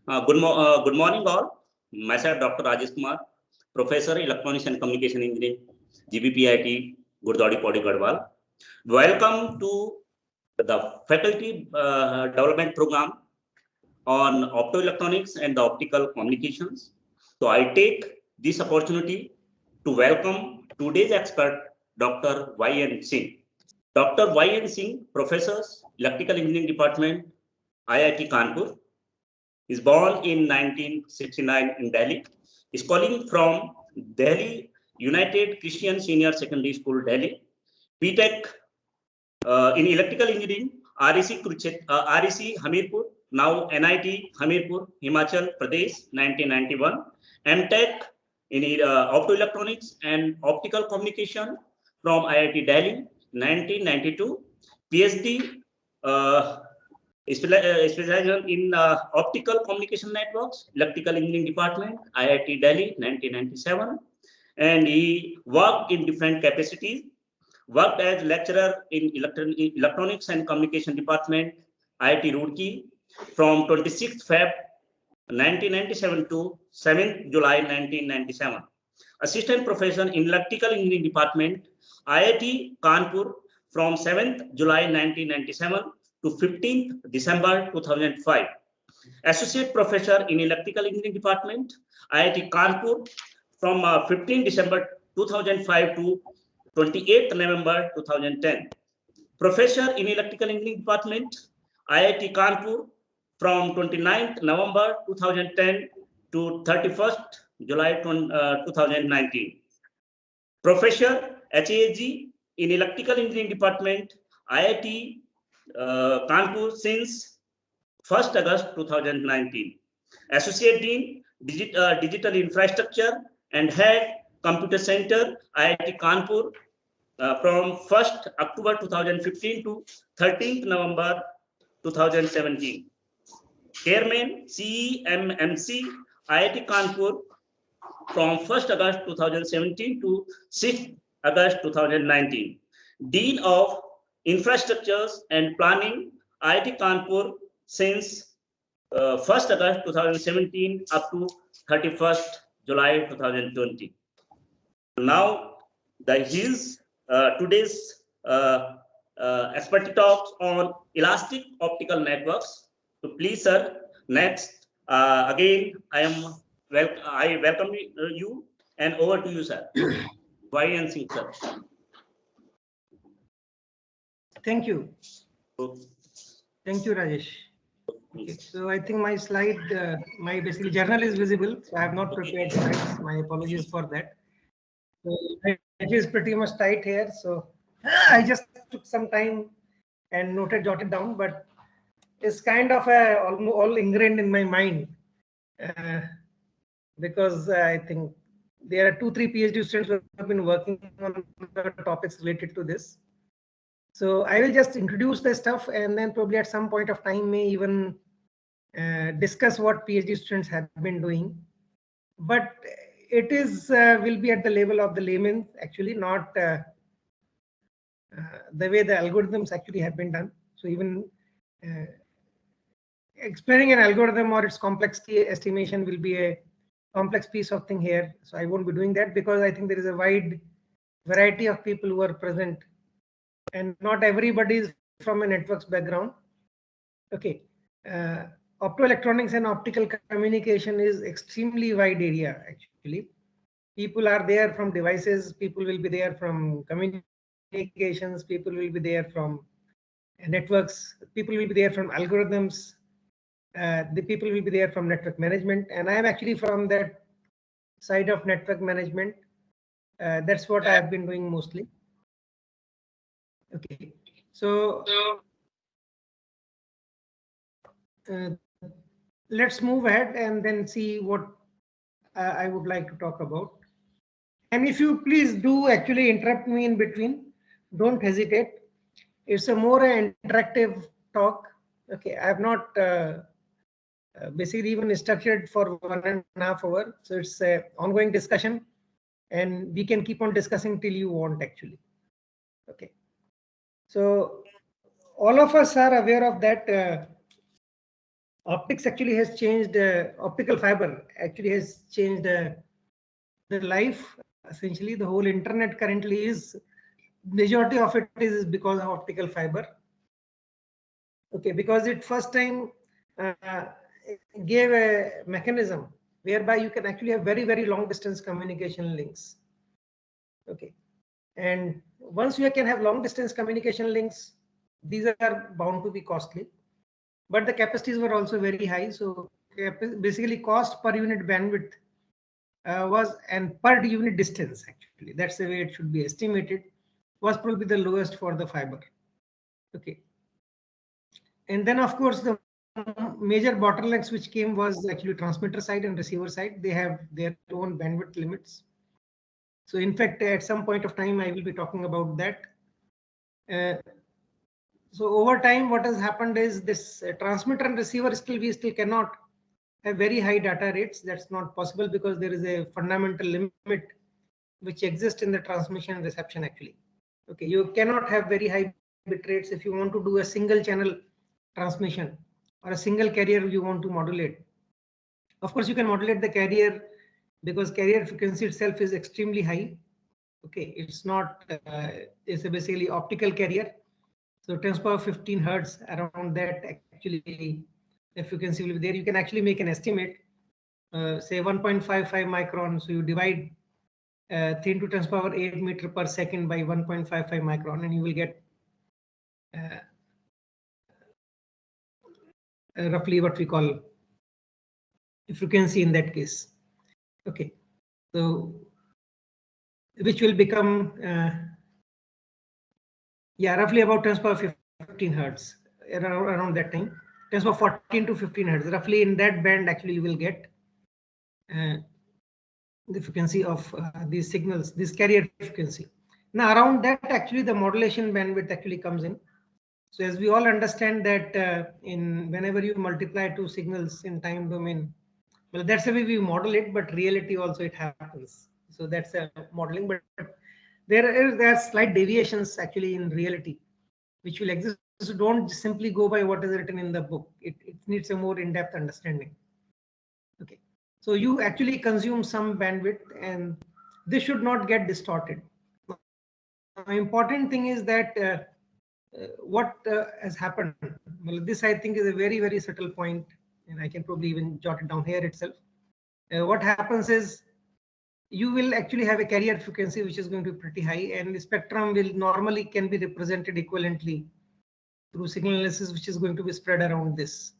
Good morning, all. Myself, Dr. Rajesh Kumar, Professor Electronics and Communication Engineering, GBPIT, Gurdwadi Podi Garhwal. Welcome to the Faculty Development Program on Optoelectronics and the Optical Communications. So I take this opportunity to welcome today's expert, Dr. Y.N. Singh. Dr. Y.N. Singh, Professor, Electrical Engineering Department, IIT Kanpur, is born in 1969 in Delhi. Is calling from Delhi United Christian Senior Secondary School, Delhi. BTech in Electrical Engineering, REC Hamirpur, now NIT Hamirpur, Himachal Pradesh, 1991. MTech in Optoelectronics and Optical Communication from IIT Delhi, 1992. PhD specialization in optical communication networks, electrical engineering department, IIT Delhi, 1997. And he worked in different capacities, worked as lecturer in electronics and communication department, IIT Roorkee, from 26th Feb 1997 to 7th July 1997. Assistant professor in electrical engineering department, IIT Kanpur, from 7th July 1997 to 15th December 2005. Associate professor in electrical engineering department, IIT Kanpur, from 15 December 2005 to 28th November 2010. Professor in electrical engineering department, IIT Kanpur, from 29th November 2010 to 31st July 2019. Professor HAG in electrical engineering department, IIT Kanpur, since 1st August 2019. Associate Dean, Digital Infrastructure and Head Computer Center, IIT Kanpur, from 1st October 2015 to 13th November 2017. Chairman, CEMMC, IIT Kanpur, from 1st August 2017 to 6th August 2019. Dean of Infrastructures and Planning, IIT Kanpur, since 1st August 2017 up to 31st July 2020. Now, his today's expert talks on elastic optical networks. So please, sir, next, again, I welcome you, and over to you, sir. Y.N. Singh, sir. Thank you. Thank you, Rajesh. Okay, so I think my slide, my basically journal is visible, so I have not prepared slides. My apologies for that. So it is pretty much tight here, so I just took some time and jotted down, but it's kind of all ingrained in my mind because I think there are 2-3 PhD students who have been working on the topics related to this. So I will just introduce the stuff, and then probably at some point of time may even discuss what PhD students have been doing. But it is will be at the level of the layman, actually, not the way the algorithms actually have been done. So even explaining an algorithm or its complexity estimation will be a complex piece of thing here. So I won't be doing that because I think there is a wide variety of people who are present, and not everybody is from a networks background. Okay. Optoelectronics and optical communication is extremely wide area, actually. People are there from devices, people will be there from communications, people will be there from networks, people will be there from algorithms, the people will be there from network management, and I am actually from that side of network management. That's what I have been doing mostly. Okay, so let's move ahead and then see what I would like to talk about. And if you please do actually interrupt me in between, don't hesitate. It's a more interactive talk. Okay, I have not basically even structured for 1.5 hours. So it's an ongoing discussion, and we can keep on discussing till you want, actually. Okay. So all of us are aware of that Optics actually has changed, optical fiber actually has changed the life. Essentially, the whole internet currently is, majority of it is because of optical fiber. Okay, because it first time gave a mechanism whereby you can actually have very, very long distance communication links. Okay, and once you can have long distance communication links, these are bound to be costly, but the capacities were also very high. So basically cost per unit bandwidth was, and per unit distance, actually that's the way it should be estimated, was probably the lowest for the fiber. Okay, and then of course the major bottlenecks which came was actually transmitter side and receiver side. They have their own bandwidth limits. So in fact, at some point of time I will be talking about that. So over time what has happened is this transmitter and receiver, we still cannot have very high data rates. That's not possible because there is a fundamental limit which exists in the transmission and reception actually. Okay, you cannot have very high bit rates if you want to do a single channel transmission or a single carrier you want to modulate. Of course, you can modulate the carrier because carrier frequency itself is extremely high. Okay, it's not, it's a basically optical carrier. So 10^15 hertz, around that actually the frequency will be there. You can actually make an estimate, say 1.55 micron. So you divide 10 to 10^8 meter per second by 1.55 micron, and you will get roughly what we call frequency in that case. Okay, so which will become yeah, roughly about 10^15 hertz, around that time, 10^14 to 15 hertz, roughly in that band actually you will get the frequency of these signals, this carrier frequency. Now around that actually the modulation bandwidth actually comes in. So as we all understand that in whenever you multiply two signals in time domain, well, that's the way we model it, but reality also it happens. So that's a modeling, but there are slight deviations actually in reality, which will exist. So don't simply go by what is written in the book. It needs a more in-depth understanding. Okay, so you actually consume some bandwidth, and this should not get distorted. The important thing is that what has happened. Well, this I think is a very, very subtle point, and I can probably even jot it down here itself. What happens is you will actually have a carrier frequency which is going to be pretty high, and the spectrum will normally can be represented equivalently through signal analysis, which is going to be spread around this.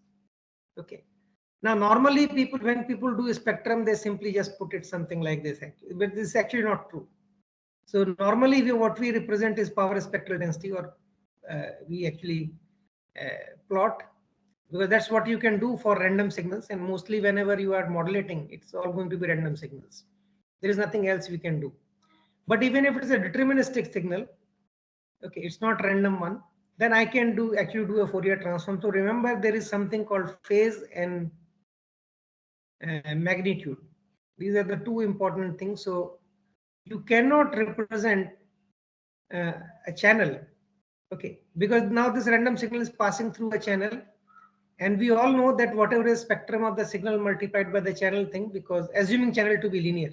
Okay. Now, normally people, when people do a spectrum, they simply just put it something like this, actually, but this is actually not true. So normally what we represent is power spectral density, or we actually plot, because that's what you can do for random signals, and mostly whenever you are modulating, it's all going to be random signals. There is nothing else we can do. But even if it's a deterministic signal, okay, it's not random one, then I can actually do a Fourier transform. So remember, there is something called phase and magnitude. These are the two important things. So you cannot represent a channel, okay, because now this random signal is passing through a channel, and we all know that whatever is spectrum of the signal multiplied by the channel thing, because assuming channel to be linear,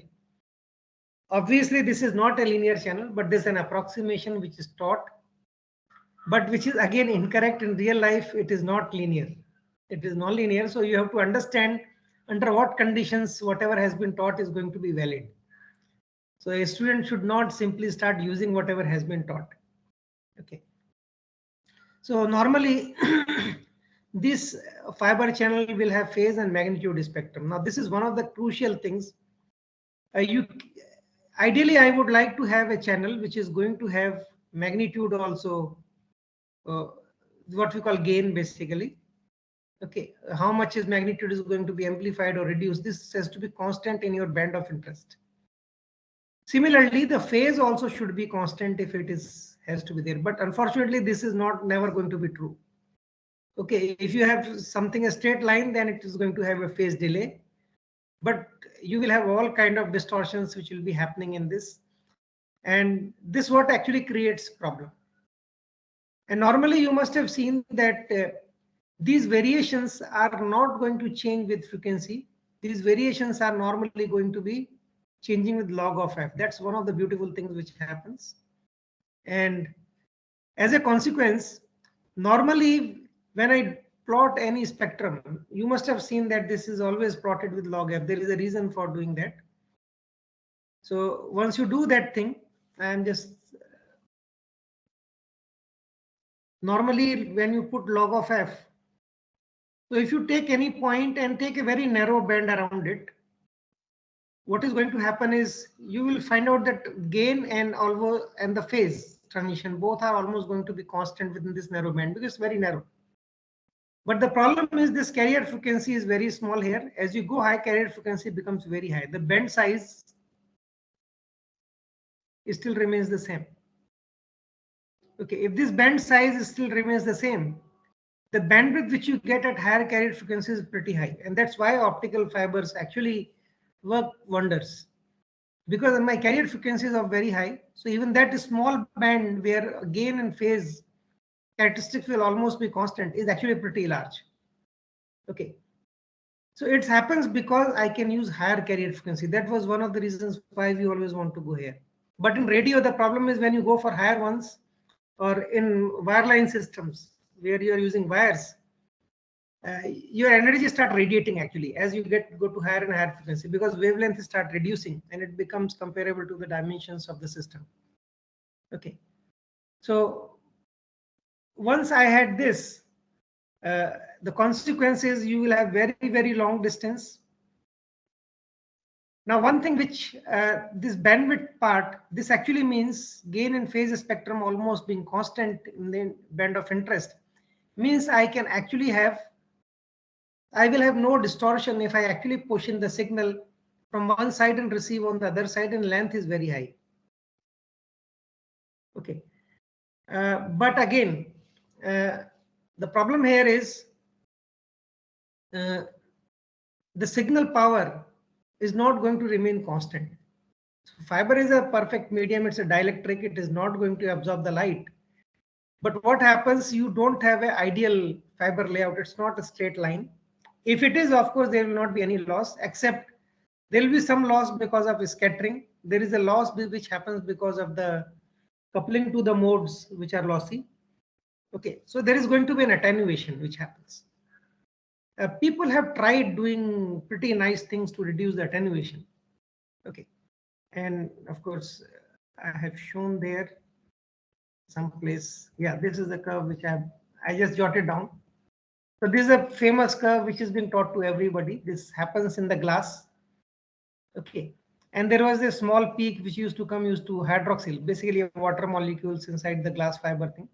obviously this is not a linear channel, but there's an approximation which is taught, but which is again incorrect. In real life it is not linear, it is non-linear. So you have to understand under what conditions whatever has been taught is going to be valid. So a student should not simply start using whatever has been taught. Okay, so normally this fiber channel will have phase and magnitude spectrum. Now this is one of the crucial things. Ideally I would like to have a channel which is going to have magnitude also, what we call gain basically. Okay, how much is magnitude is going to be amplified or reduced, this has to be constant in your band of interest. Similarly, the phase also should be constant if it has to be there, but unfortunately this is never going to be true. Okay, if you have something a straight line, then it is going to have a phase delay, but you will have all kind of distortions which will be happening in this, and this what actually creates problem. And normally you must have seen that these variations are not going to change with frequency. These variations are normally going to be changing with log of f. That's one of the beautiful things which happens. And as a consequence, normally when I plot any spectrum, you must have seen that this is always plotted with log f. There is a reason for doing that. So once you do that thing, I am just normally when you put log of f, so if you take any point and take a very narrow band around it, what is going to happen is you will find out that gain and the phase transition both are almost going to be constant within this narrow band because it's very narrow. But the problem is this carrier frequency is very small here. As you go high, carrier frequency becomes very high. The band size still remains the same. Okay, if this band size still remains the same, the bandwidth which you get at higher carrier frequency is pretty high. And that's why optical fibers actually work wonders. Because my carrier frequencies are very high. So even that small band where gain and phase characteristics will almost be constant is actually pretty large. Okay. So it happens because I can use higher carrier frequency. That was one of the reasons why we always want to go here. But in radio, the problem is when you go for higher ones or in wireline systems where you are using wires, your energy start radiating actually as you go to higher and higher frequency because wavelength start reducing and it becomes comparable to the dimensions of the system. Okay. So once I had this, the consequence is you will have very, very long distance. Now, one thing which this bandwidth part, this actually means gain and phase spectrum almost being constant in the band of interest, means I can actually have, I will have no distortion if I actually push in the signal from one side and receive on the other side, and length is very high. Okay. But again, the problem here is the signal power is not going to remain constant. So fiber is a perfect medium. It's a dielectric. It is not going to absorb the light. But what happens, you don't have an ideal fiber layout. It's not a straight line. If it is, of course, there will not be any loss, except there will be some loss because of scattering. There is a loss which happens because of the coupling to the modes which are lossy. Okay, so there is going to be an attenuation which happens. People have tried doing pretty nice things to reduce the attenuation. Okay, and of course, I have shown there someplace. Yeah, this is the curve which I just jotted down. So this is a famous curve which has been taught to everybody. This happens in the glass. Okay, and there was a small peak which used to hydroxyl, basically water molecules inside the glass fiber thing.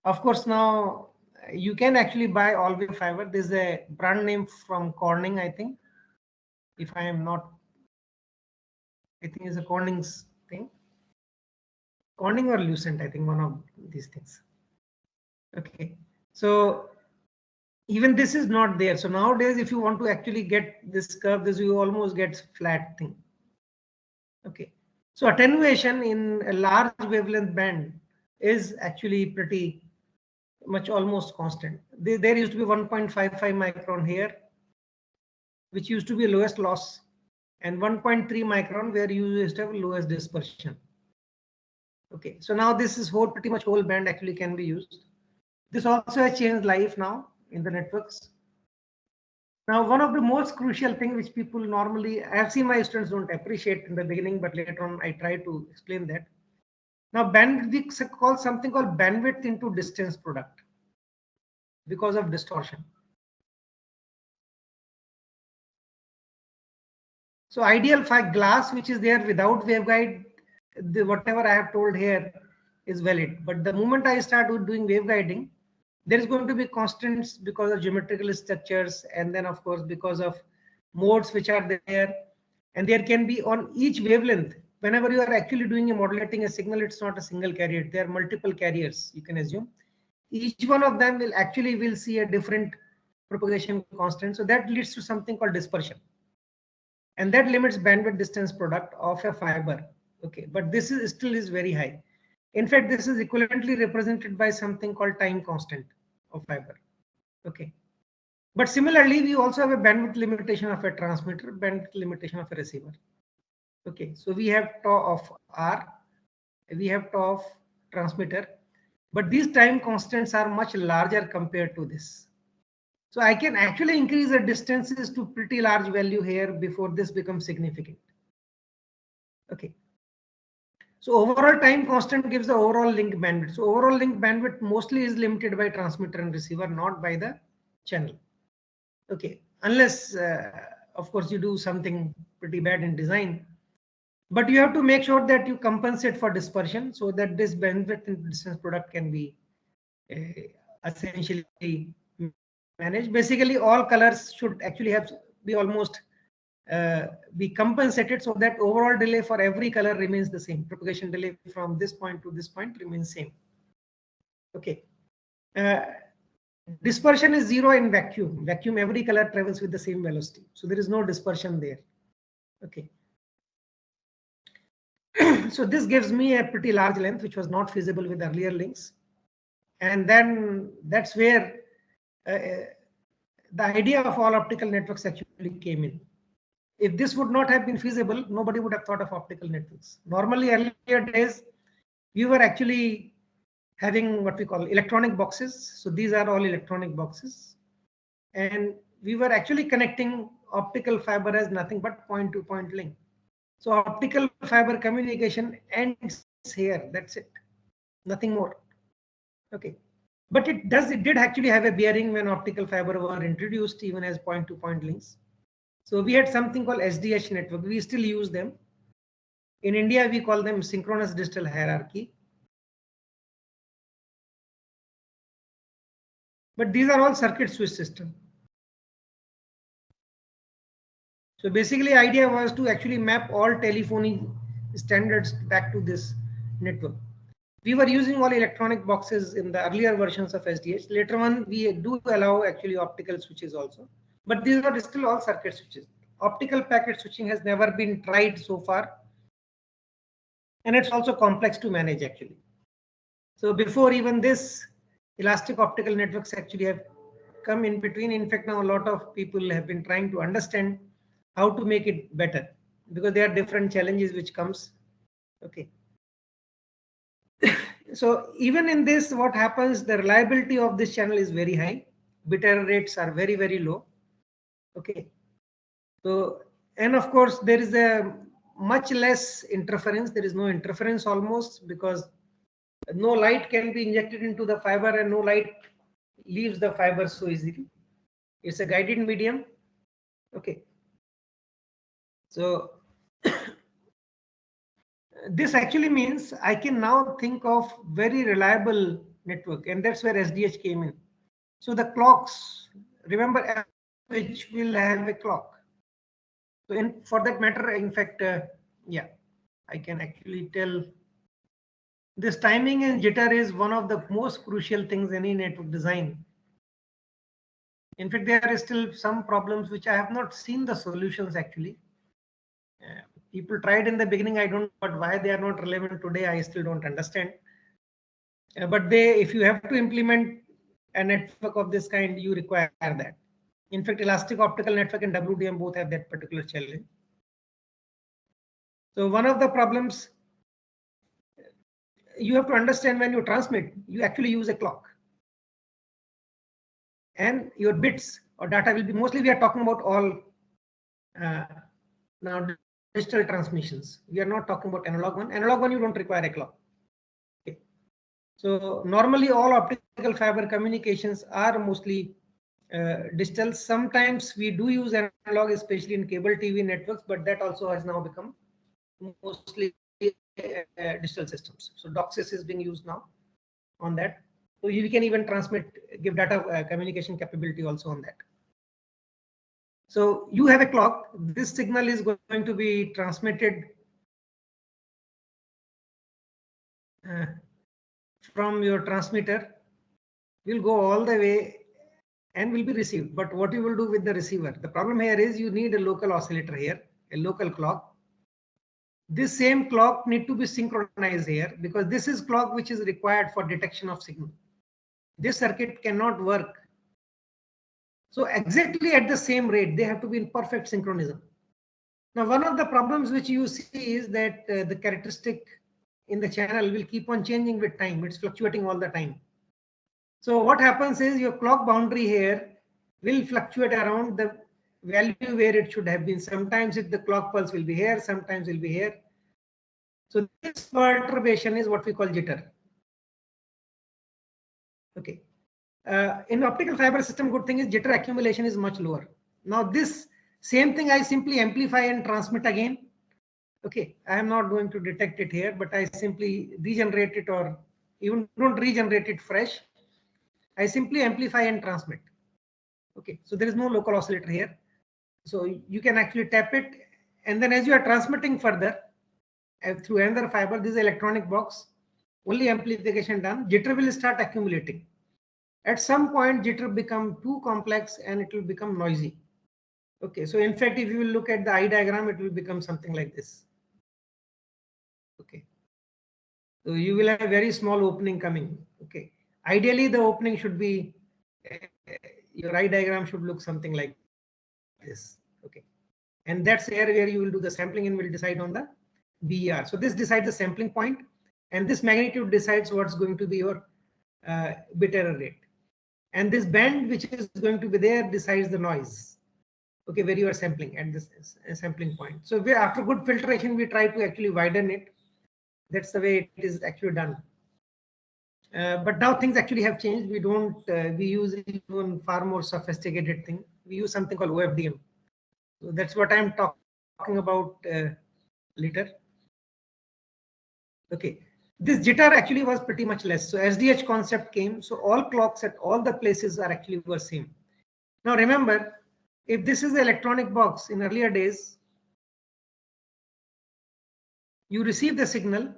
Of course, now you can actually buy all-way fiber. There's a brand name from Corning, I think. If I am not, I think it's a Corning's thing. Corning or Lucent, I think one of these things. Okay, so even this is not there. So nowadays, if you want to actually get this curve, you almost get flat thing. Okay, so attenuation in a large wavelength band is actually pretty much almost constant. There used to be 1.55 micron here, which used to be lowest loss, and 1.3 micron where you used to have lowest dispersion. Okay, so now this is pretty much whole band actually can be used. This also has changed life now in the networks. Now, one of the most crucial thing which people normally, I have seen my students don't appreciate in the beginning, but later on I try to explain that. Now, we call something called bandwidth into distance product because of distortion. So ideal glass which is there without waveguide, whatever I have told here is valid. But the moment I start doing waveguiding, there is going to be constants because of geometrical structures, and then of course because of modes which are there, and there can be on each wavelength. Whenever you are actually doing modulating a signal, it's not a single carrier. There are multiple carriers, you can assume. Each one of them will see a different propagation constant. So that leads to something called dispersion. And that limits bandwidth distance product of a fiber. Okay, but this is still very high. In fact, this is equivalently represented by something called time constant of fiber. Okay. But similarly, we also have a bandwidth limitation of a transmitter, bandwidth limitation of a receiver. Okay. So we have tau of R, we have tau of transmitter, but these time constants are much larger compared to this. So I can actually increase the distances to pretty large value here before this becomes significant. Okay. So overall time constant gives the overall link bandwidth. So overall link bandwidth mostly is limited by transmitter and receiver, not by the channel. Okay, unless of course you do something pretty bad in design, but you have to make sure that you compensate for dispersion so that this bandwidth and distance product can be essentially managed. Basically, all colors should actually have be almost be compensated so that overall delay for every color remains the same. Propagation delay from this point to this point remains same. Okay. Dispersion is zero in vacuum. Vacuum, every color travels with the same velocity. So there is no dispersion there. Okay. So this gives me a pretty large length, which was not feasible with earlier links. And then that's where the idea of all optical networks actually came in. If this would not have been feasible, nobody would have thought of optical networks. Normally, earlier days, we were actually having what we call electronic boxes. So these are all electronic boxes. And we were actually connecting optical fiber as nothing but point-to-point link. So optical fiber communication ends here. That's it. Nothing more. Okay. But it did actually have a bearing when optical fiber were introduced even as point-to-point links. So we had something called SDH network. We still use them. In India, we call them synchronous digital hierarchy. But these are all circuit switch system. So basically, idea was to actually map all telephony standards back to this network. We were using all electronic boxes in the earlier versions of SDH. Later on, we do allow actually optical switches also. But these are still all circuit switches. Optical packet switching has never been tried so far. And it's also complex to manage actually. So before even this, elastic optical networks actually have come in between. In fact, now a lot of people have been trying to understand how to make it better because there are different challenges which comes. Okay. So even in this, what happens, the reliability of this channel is very high. Bit error rates are very, very low. Okay. So, and of course, there is a much less interference. There is no interference almost because no light can be injected into the fiber and no light leaves the fiber so easily. It's a guided medium. Okay. So this actually means I can now think of very reliable network, and that's where SDH came in. So the clocks, remember, which will have a clock. So for that matter, in fact, yeah, I can actually tell this timing and jitter is one of the most crucial things in any network design. In fact, there are still some problems which I have not seen the solutions actually. People tried in the beginning, I don't know, but why they are not relevant today, I still don't understand. But if you have to implement a network of this kind, you require that. In fact, elastic optical network and WDM both have that particular challenge. So one of the problems you have to understand when you transmit, you actually use a clock. And your bits or data will be, mostly we are talking about all now digital transmissions. We are not talking about analog one. Analog one, you don't require a clock. Okay. So normally all optical fiber communications are mostly digital. Sometimes we do use analog, especially in cable TV networks, but that also has now become mostly digital systems. So DOCSIS is being used now on that. So you can even give data communication capability also on that. So you have a clock. This signal is going to be transmitted from your transmitter, will go all the way and will be received. But what you will do with the receiver? The problem here is you need a local oscillator here, a local clock. This same clock need to be synchronized here because this is clock which is required for detection of signal. This circuit cannot work So exactly at the same rate, they have to be in perfect synchronism. Now, one of the problems which you see is that the characteristic in the channel will keep on changing with time. It's fluctuating all the time. So what happens is your clock boundary here will fluctuate around the value where it should have been. Sometimes the clock pulse will be here, sometimes will be here. So this perturbation is what we call jitter. Okay. In optical fiber system, good thing is jitter accumulation is much lower. Now this same thing I simply amplify and transmit again. Okay, I am not going to detect it here, but I simply regenerate it, or even don't regenerate it fresh. I simply amplify and transmit. Okay, so there is no local oscillator here. So you can actually tap it, and then as you are transmitting further through another fiber, this electronic box, only amplification done, jitter will start accumulating. At some point, jitter become too complex and it will become noisy. Okay, so in fact, if you look at the eye diagram, it will become something like this. Okay, so you will have a very small opening coming. Okay, ideally the opening should be, your eye diagram should look something like this. Okay, and that's where you will do the sampling and will decide on the BER. So this decides the sampling point, and this magnitude decides what's going to be your bit error rate. And this band which is going to be there decides the noise. Okay, where you are sampling at this sampling point. So after good filtration, we try to actually widen it. That's the way it is actually done. But now things actually have changed. We don't, we use even far more sophisticated thing. We use something called OFDM. So that's what I'm talking about later. Okay, this jitter actually was pretty much less. So SDH concept came. So all clocks at all the places are actually were same. Now remember, if this is the electronic box in earlier days, you receive the signal,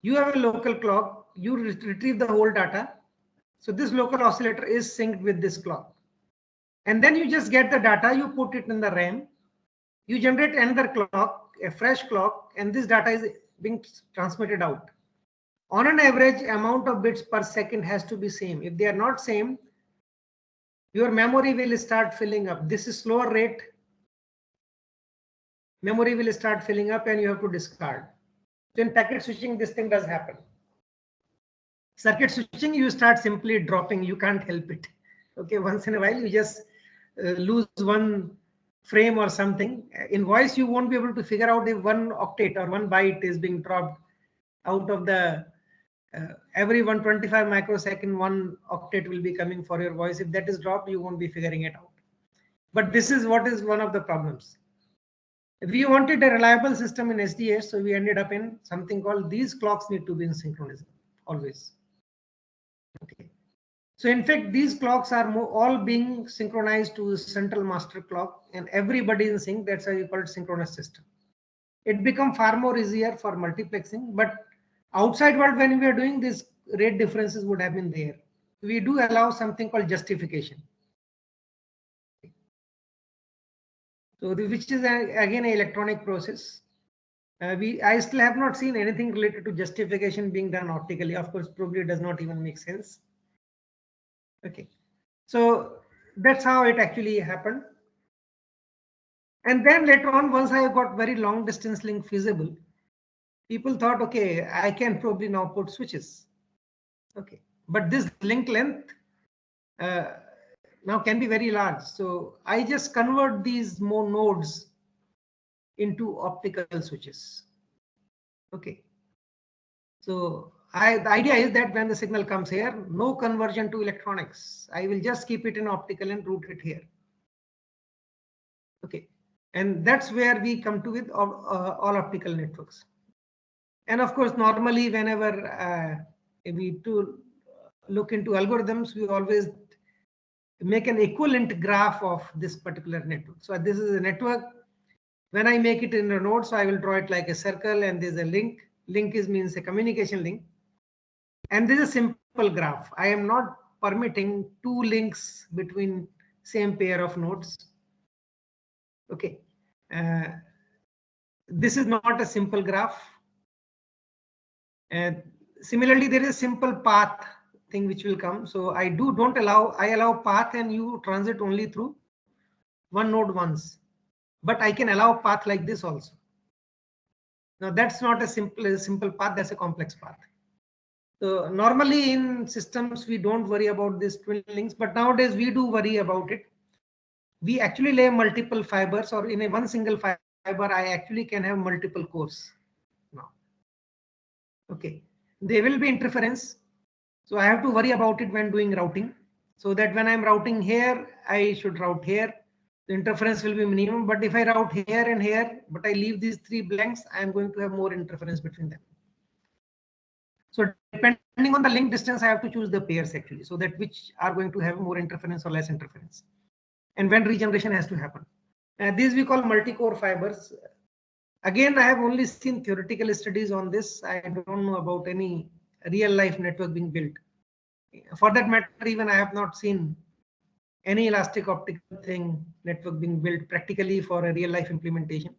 you have a local clock, you retrieve the whole data. So this local oscillator is synced with this clock. And then you just get the data, you put it in the RAM, you generate another clock, a fresh clock, and this data is being transmitted out. On an average, amount of bits per second has to be same. If they are not same, your memory will start filling up. This is slower rate. Memory will start filling up and you have to discard. So in packet switching, this thing does happen. Circuit switching, you start simply dropping. You can't help it. Okay, once in a while, you just lose one frame or something. In voice, you won't be able to figure out if one octet or one byte is being dropped out of the every 125 microsecond, one octet will be coming for your voice. If that is dropped, you won't be figuring it out. But this is what is one of the problems. We wanted a reliable system in SDH, so we ended up in something called these clocks need to be in synchronism always. Okay. So in fact, these clocks are all being synchronized to the central master clock, and everybody in sync. That's why we call it synchronous system. It become far more easier for multiplexing, but outside world, when we are doing this, rate differences would have been there. We do allow something called justification. So which is again an electronic process. I still have not seen anything related to justification being done optically. Of course, probably does not even make sense. Okay, so that's how it actually happened. And then later on, once I got very long distance link feasible, people thought, okay, I can probably now put switches. Okay, but this link length now can be very large. So I just convert these more nodes into optical switches. Okay, so the idea is that when the signal comes here, no conversion to electronics. I will just keep it in optical and route it here. Okay, and that's where we come to with all optical networks. And of course, normally whenever we to look into algorithms, we always make an equivalent graph of this particular network. So this is a network. When I make it in a node, so I will draw it like a circle, and there's a link. Link means a communication link. And this is a simple graph. I am not permitting two links between same pair of nodes. Okay. This is not a simple graph. And similarly, there is a simple path thing which will come. So I allow path and you transit only through one node once, but I can allow path like this also. Now that's not a simple path, that's a complex path. So normally in systems, we don't worry about these twin links, but nowadays we do worry about it. We actually lay multiple fibers, or in a one single fiber, I actually can have multiple cores now. Okay, there will be interference. So I have to worry about it when doing routing, so that when I'm routing here, I should route here. The interference will be minimum, but if I route here and here, but I leave these three blanks, I am going to have more interference between them. So depending on the link distance, I have to choose the pairs actually, so that which are going to have more interference or less interference, and when regeneration has to happen. These we call multi-core fibers. Again, I have only seen theoretical studies on this. I don't know about any real life network being built. For that matter, even I have not seen any elastic optical thing network being built practically for a real life implementation.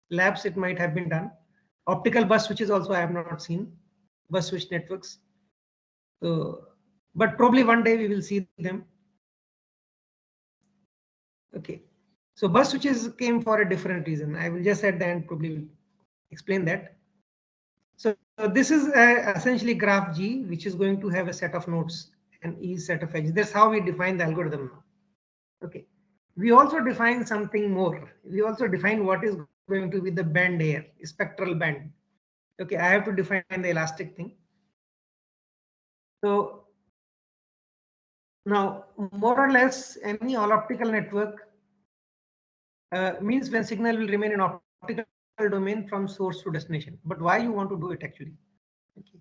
Labs, it might have been done. Optical bus switches also I have not seen, bus switch networks. So, but probably one day we will see them. Okay. So bus switches came for a different reason. I will just at the end probably explain that. So this is essentially graph G, which is going to have a set of nodes and each set of edges. That's how we define the algorithm now. Okay. We also define something more. We also define what is going to be the band here, spectral band. Okay, I have to define the elastic thing. So now, more or less, any all optical network means when signal will remain in optical domain from source to destination. But why you want to do it actually? Okay.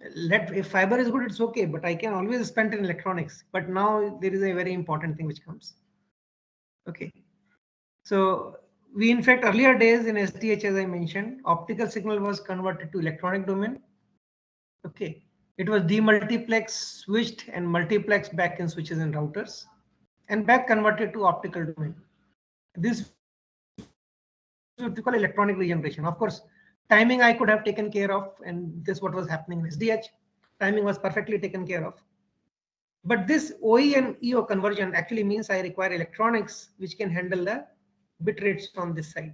If fiber is good, it's okay, but I can always spend in electronics. But now there is a very important thing which comes. Okay. So we, in fact, earlier days in SDH, as I mentioned, optical signal was converted to electronic domain. Okay. It was demultiplex, switched, and multiplex back in switches and routers, and back converted to optical domain. This what we call electronic regeneration. Of course, timing I could have taken care of, and this what was happening in SDH. Timing was perfectly taken care of. But this OE and EO conversion actually means I require electronics which can handle the bit rates on this side.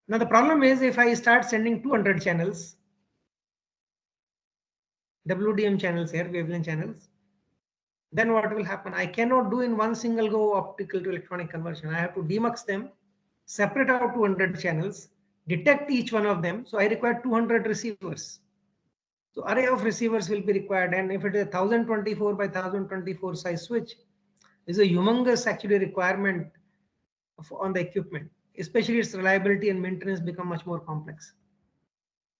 Now the problem is if I start sending 200 channels, WDM channels here, wavelength channels, then what will happen? I cannot do in one single go optical to electronic conversion. I have to demux them, separate out 200 channels, detect each one of them. So I require 200 receivers. So array of receivers will be required. And if it is a 1024 by 1024 size switch, is a humongous actually requirement on the equipment, especially its reliability and maintenance become much more complex.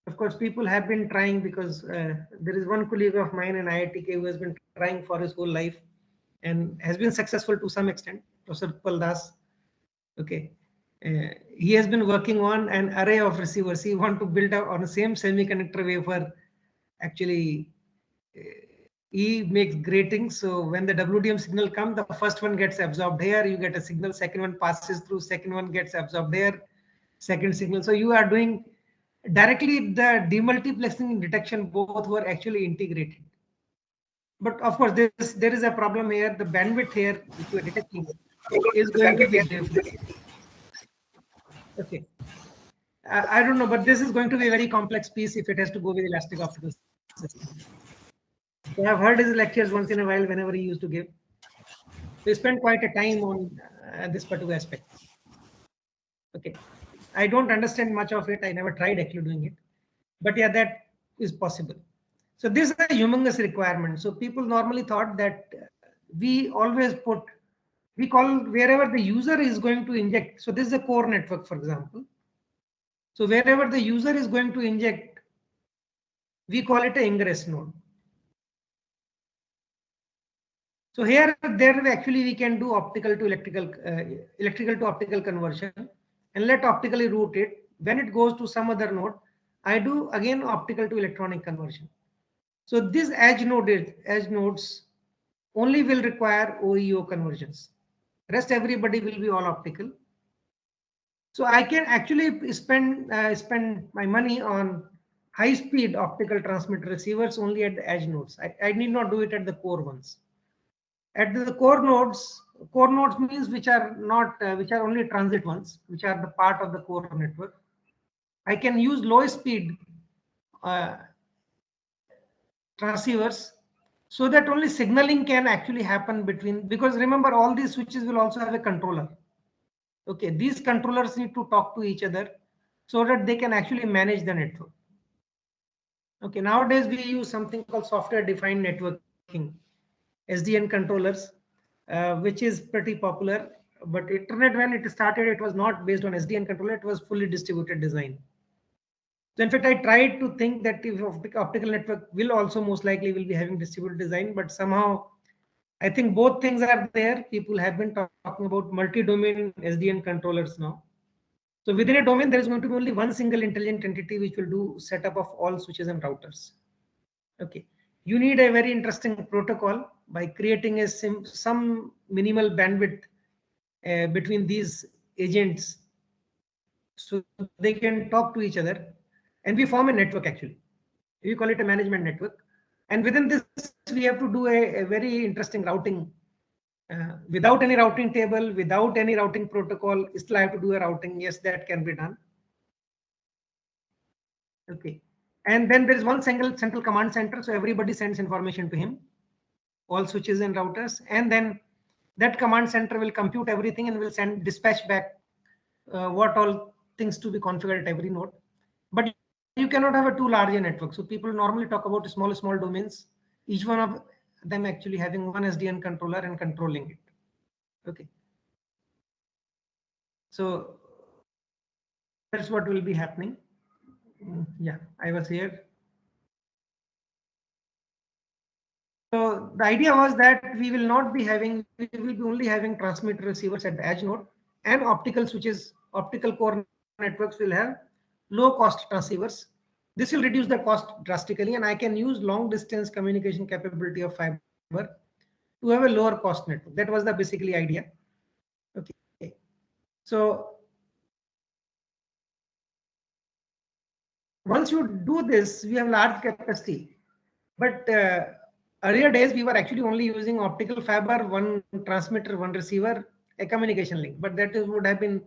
Of course, people have been trying because there is one colleague of mine in IITK who has been trying for his whole life and has been successful to some extent, Professor Upal Das. Okay. He has been working on an array of receivers. He wants to build up on the same semiconductor wafer. Actually, he makes gratings. So when the WDM signal comes, the first one gets absorbed here. You get a signal. Second one passes through. Second one gets absorbed there. Second signal. So you are doing directly the demultiplexing detection. Both were actually integrated. But of course, there is a problem here. The bandwidth here, which you are detecting, is going to be different. Okay. I don't know, but this is going to be a very complex piece if it has to go with elastic optical system. So I've heard his lectures once in a while whenever he used to give. We spent quite a time on this particular aspect. Okay. I don't understand much of it. I never tried actually doing it. But yeah, that is possible. So this is a humongous requirement. So people normally thought that we always put, we call wherever the user is going to inject. So this is a core network, for example. So wherever the user is going to inject, we call it an ingress node. So here, there actually we can do optical to electrical, electrical to optical conversion, and let optically route it. When it goes to some other node, I do again optical to electronic conversion. So these edge nodes only will require OEO conversions. Rest everybody will be all optical. So I can actually spend my money on high-speed optical transmitter receivers only at the edge nodes. I need not do it at the core ones. At the core nodes means which are not which are only transit ones, which are the part of the core network. I can use low speed uh, transceivers so that only signaling can actually happen between, because remember all these switches will also have a controller. Okay, these controllers need to talk to each other so that they can actually manage the network. Okay, nowadays we use something called software defined networking, SDN controllers, which is pretty popular. But internet, when it started, it was not based on SDN controller, it was fully distributed design. So in fact, I tried to think that if optical network will also most likely will be having distributed design, but somehow I think both things are there. People have been talking about multi-domain SDN controllers now. So within a domain, there is going to be only one single intelligent entity which will do setup of all switches and routers. Okay, you need a very interesting protocol by creating a some minimal bandwidth between these agents, so they can talk to each other, and we form a network actually. We call it a management network, and within this we have to do a very interesting routing. Without any routing table, without any routing protocol, still I have to do a routing. Yes, that can be done. Okay, and then there is one single central command center, so everybody sends information to him, all switches and routers, and then that command center will compute everything and will send dispatch back what all things to be configured at every node. But you cannot have a too large a network, so people normally talk about small domains, each one of them actually having one SDN controller and controlling it. Okay, so that's what will be happening. Yeah, I was here. So the idea was that we will not be having, we will be only having transmitter receivers at the edge node, and optical switches, optical core networks will have low cost transceivers. This will reduce the cost drastically, and I can use long distance communication capability of fiber to have a lower cost network. That was the basically idea. Okay, so once you do this, we have large capacity. But earlier days, we were actually only using optical fiber, one transmitter, one receiver, a communication link. But that would have been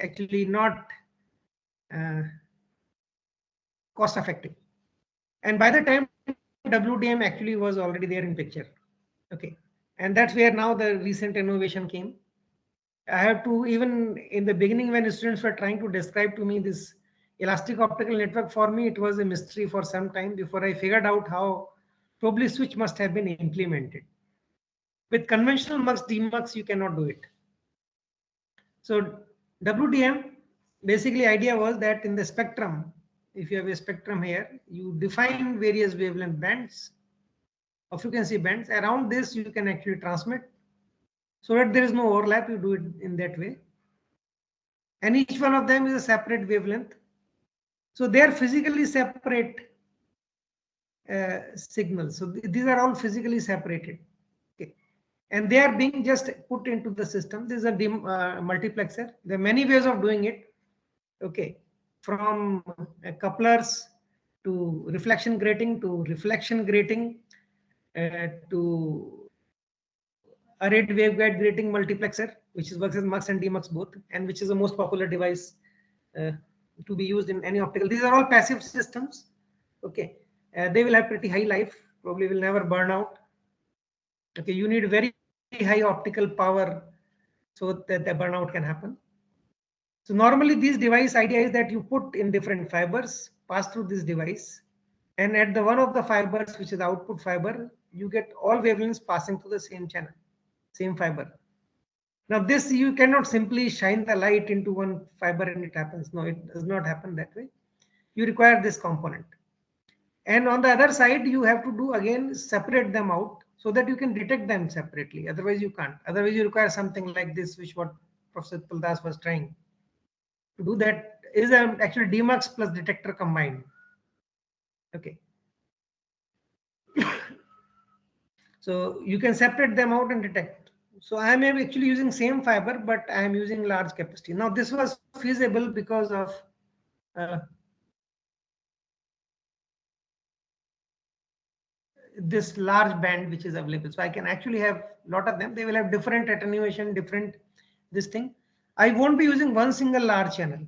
actually not cost effective. And by the time WDM actually was already there in picture. Okay, and that's where now the recent innovation came. I have to, even in the beginning when students were trying to describe to me this elastic optical network, for me it was a mystery for some time before I figured out how probably switch must have been implemented. With conventional mux demux you cannot do it. So WDM, basically idea was that in the spectrum, if you have a spectrum here, you define various wavelength bands or frequency bands. Around this you can actually transmit, so that there is no overlap. You do it in that way, and each one of them is a separate wavelength, so they are physically separate signals. So these are all physically separated. Okay, and they are being just put into the system. This is a multiplexer. There are many ways of doing it. Okay, from couplers to reflection grating to arrayed waveguide grating multiplexer, which is works as mux and demux both, and which is the most popular device to be used in any optical. These are all passive systems. Okay, they will have pretty high life, probably will never burn out. Okay, you need very high optical power so that the burnout can happen. So normally these device idea is that you put in different fibers, pass through this device, and at the one of the fibers, which is the output fiber, you get all wavelengths passing through the same channel, same fiber. Now this, you cannot simply shine the light into one fiber and it happens. No, it does not happen that way. You require this component. And on the other side, you have to do again separate them out so that you can detect them separately. Otherwise you can't. Otherwise you require something like this, which what Professor Paldas was trying to do. That is actually demux plus detector combined. Okay. So you can separate them out and detect. So I am actually using same fiber, but I am using large capacity. Now this was feasible because of this large band which is available. So I can actually have a lot of them. They will have different attenuation, different this thing. I won't be using one single large channel.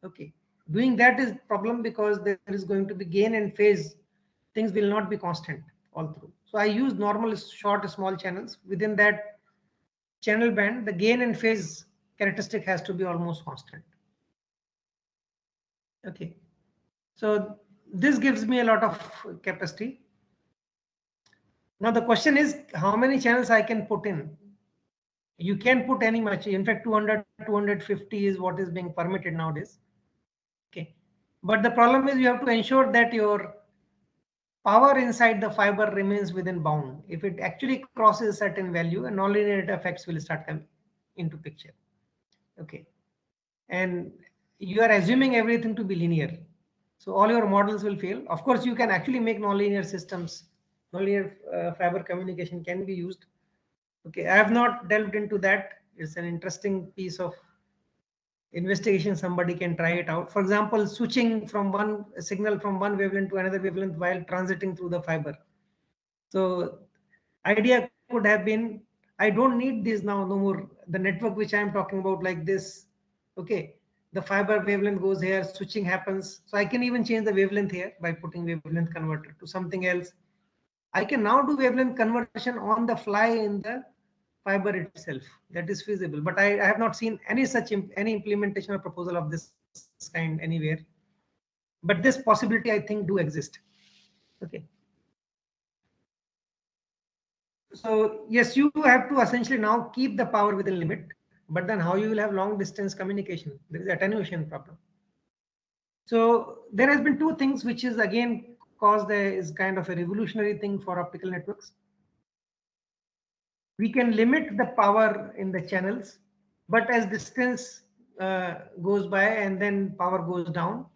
Okay, doing that is problem because there is going to be gain and phase. Things will not be constant all through. So I use normal short small channels. Within that channel band, the gain and phase characteristic has to be almost constant. Okay, so this gives me a lot of capacity. Now the question is how many channels I can put in. You can put any much. In fact, 200, 250 is what is being permitted nowadays. Okay, but the problem is you have to ensure that your power inside the fiber remains within bound. If it actually crosses a certain value, a nonlinear effects will start coming into picture. Okay, and you are assuming everything to be linear, so all your models will fail. Of course, you can actually make nonlinear systems. Nonlinear fiber communication can be used. Okay, I have not delved into that. It's an interesting piece of investigation. Somebody can try it out. For example, switching from one signal from one wavelength to another wavelength while transiting through the fiber. So idea could have been, I don't need this now, no more. The network which I am talking about like this, okay, the fiber wavelength goes here, switching happens. So I can even change the wavelength here by putting wavelength converter to something else. I can now do wavelength conversion on the fly in the fiber itself. That is feasible, but I have not seen any such any implementation or proposal of this kind anywhere. But this possibility, I think, do exist. Okay. So yes, you have to essentially now keep the power within limit, but then how you will have long distance communication? There is attenuation problem. So there has been two things which is again caused is kind of a revolutionary thing for optical networks. We can limit the power in the channels, but as distance goes by and then power goes down,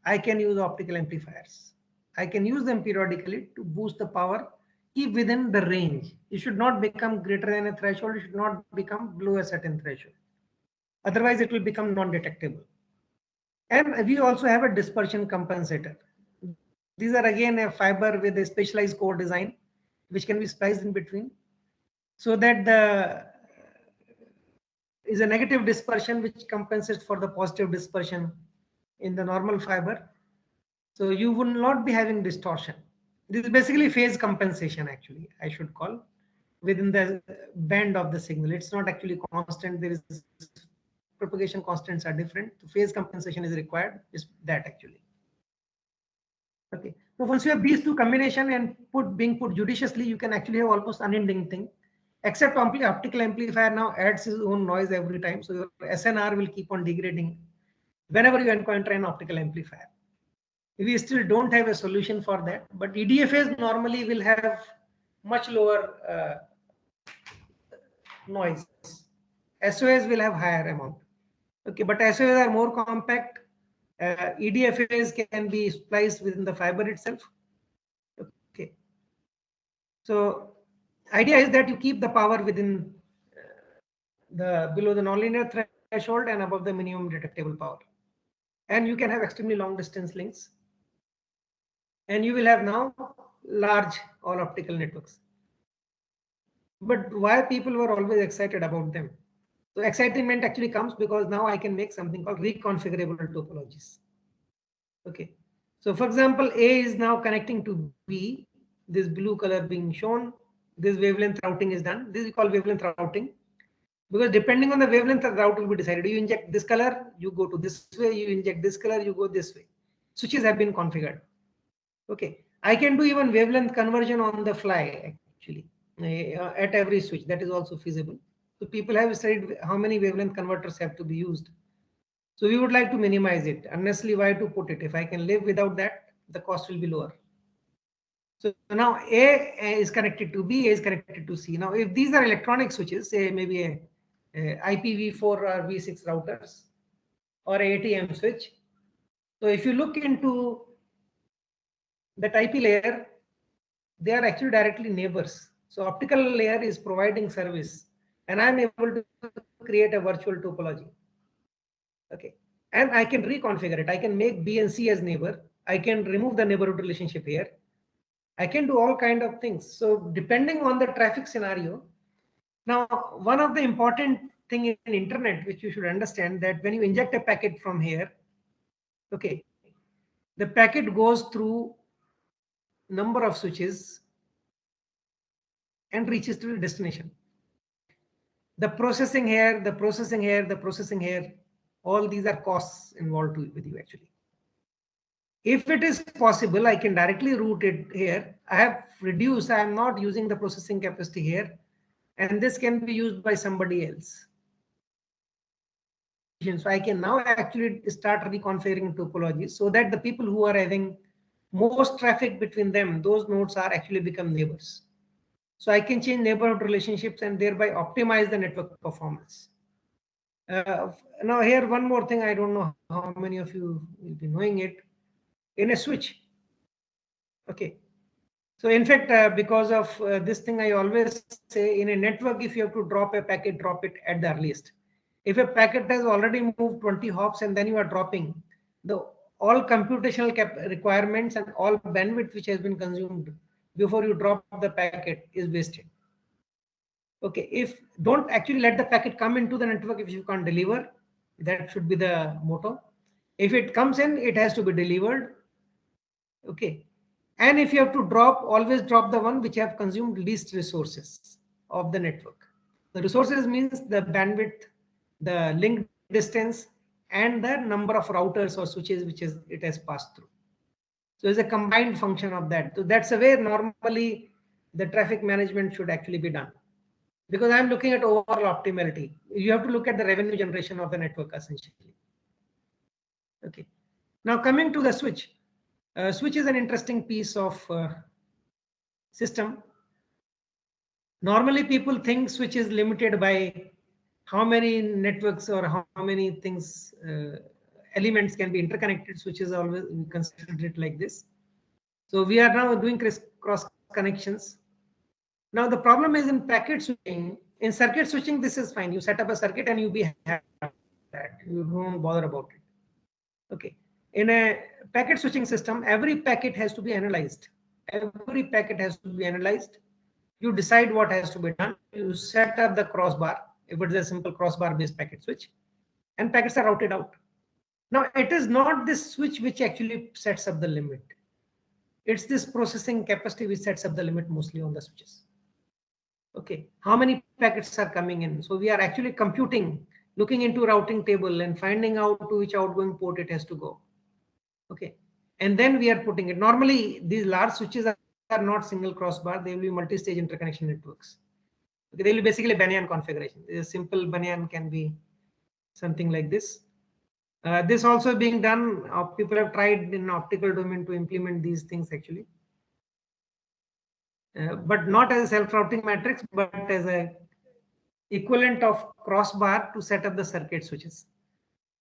I can use optical amplifiers. I can use them periodically to boost the power, keep within the range. It should not become greater than a threshold. It should not become below a certain threshold. Otherwise, it will become non-detectable. And we also have a dispersion compensator. These are again a fiber with a specialized core design, which can be spliced in between, so that the is a negative dispersion which compensates for the positive dispersion in the normal fiber. So you will not be having distortion. This is basically phase compensation, actually, I should call, within the band of the signal. It's not actually constant. There is propagation constants are different. So phase compensation is required, is that actually. Okay. So once you have these two combination and being put judiciously, you can actually have almost unending thing. Except optical amplifier now adds its own noise every time. So your SNR will keep on degrading whenever you encounter an optical amplifier. We still don't have a solution for that, but EDFAs normally will have much lower noise. SOAs will have higher amount. Okay, but SOAs are more compact. EDFAs can be spliced within the fiber itself. Okay. So idea is that you keep the power within the below the nonlinear threshold and above the minimum detectable power. And you can have extremely long distance links. And you will have now large all optical networks. But why people were always excited about them? So excitement actually comes because now I can make something called reconfigurable topologies. Okay. So for example, A is now connecting to B, this blue color being shown, this wavelength routing is done. This is called wavelength routing. Because depending on the wavelength, the route will be decided. You inject this color, you go to this way. You inject this color, you go this way. Switches have been configured. Okay, I can do even wavelength conversion on the fly actually at every switch. That is also feasible. So people have studied how many wavelength converters have to be used. So we would like to minimize it. Unnecessarily, why to put it? If I can live without that, the cost will be lower. So now A is connected to B, A is connected to C. Now, if these are electronic switches, say maybe a IPv4 or V6 routers or ATM switch. So if you look into that IP layer, they are actually directly neighbors. So optical layer is providing service and I'm able to create a virtual topology. Okay. and I can reconfigure it. I can make B and C as neighbor. I can remove the neighborhood relationship here. I can do all kind of things. So depending on the traffic scenario. Now, one of the important thing in internet, which you should understand, that when you inject a packet from here, okay, the packet goes through number of switches and reaches to the destination. The processing here, the processing here, the processing here, all these are costs involved with you actually. If it is possible, I can directly route it here. I have reduced, I am not using the processing capacity here, and this can be used by somebody else. So I can now actually start reconfiguring topologies so that the people who are having most traffic between them, those nodes are actually become neighbors. So I can change neighborhood relationships and thereby optimize the network performance. Now here one more thing, I don't know how many of you will be knowing it. In a switch, okay. So in fact, because of this thing, I always say in a network, if you have to drop a packet, drop it at the earliest. If a packet has already moved 20 hops and then you are dropping, the all computational requirements and all bandwidth which has been consumed before you drop the packet is wasted. Okay, if don't actually let the packet come into the network if you can't deliver, that should be the motto. If it comes in, it has to be delivered. Okay, and if you have to drop, always drop the one which have consumed least resources of the network. The resources means the bandwidth, the link distance, and the number of routers or switches which is it has passed through. So it's a combined function of that. So that's the way normally the traffic management should actually be done. Because I'm looking at overall optimality. You have to look at the revenue generation of the network essentially. Okay. Now coming to the switch. Switch is an interesting piece of system. Normally people think switch is limited by how many networks or how many things elements can be interconnected. Switch is always considered it like this. So we are now doing cross connections. Now the problem is in packet switching. In circuit switching, this is fine. You set up a circuit and you be happy that you don't bother about it. Okay. In a packet switching system, every packet has to be analyzed. Every packet has to be analyzed. You decide what has to be done. You set up the crossbar, if it is a simple crossbar based packet switch, and packets are routed out. Now, it is not this switch which actually sets up the limit. It's this processing capacity which sets up the limit mostly on the switches. Okay, how many packets are coming in? So we are actually computing, looking into routing table and finding out to which outgoing port it has to go. Okay, and then we are putting it. Normally, these large switches are not single crossbar. They will be multi-stage interconnection networks. Okay, they will be basically Banyan configuration. A simple Banyan can be something like this. This also being done. People have tried in optical domain to implement these things actually. But not as a self-routing matrix, but as a equivalent of crossbar to set up the circuit switches.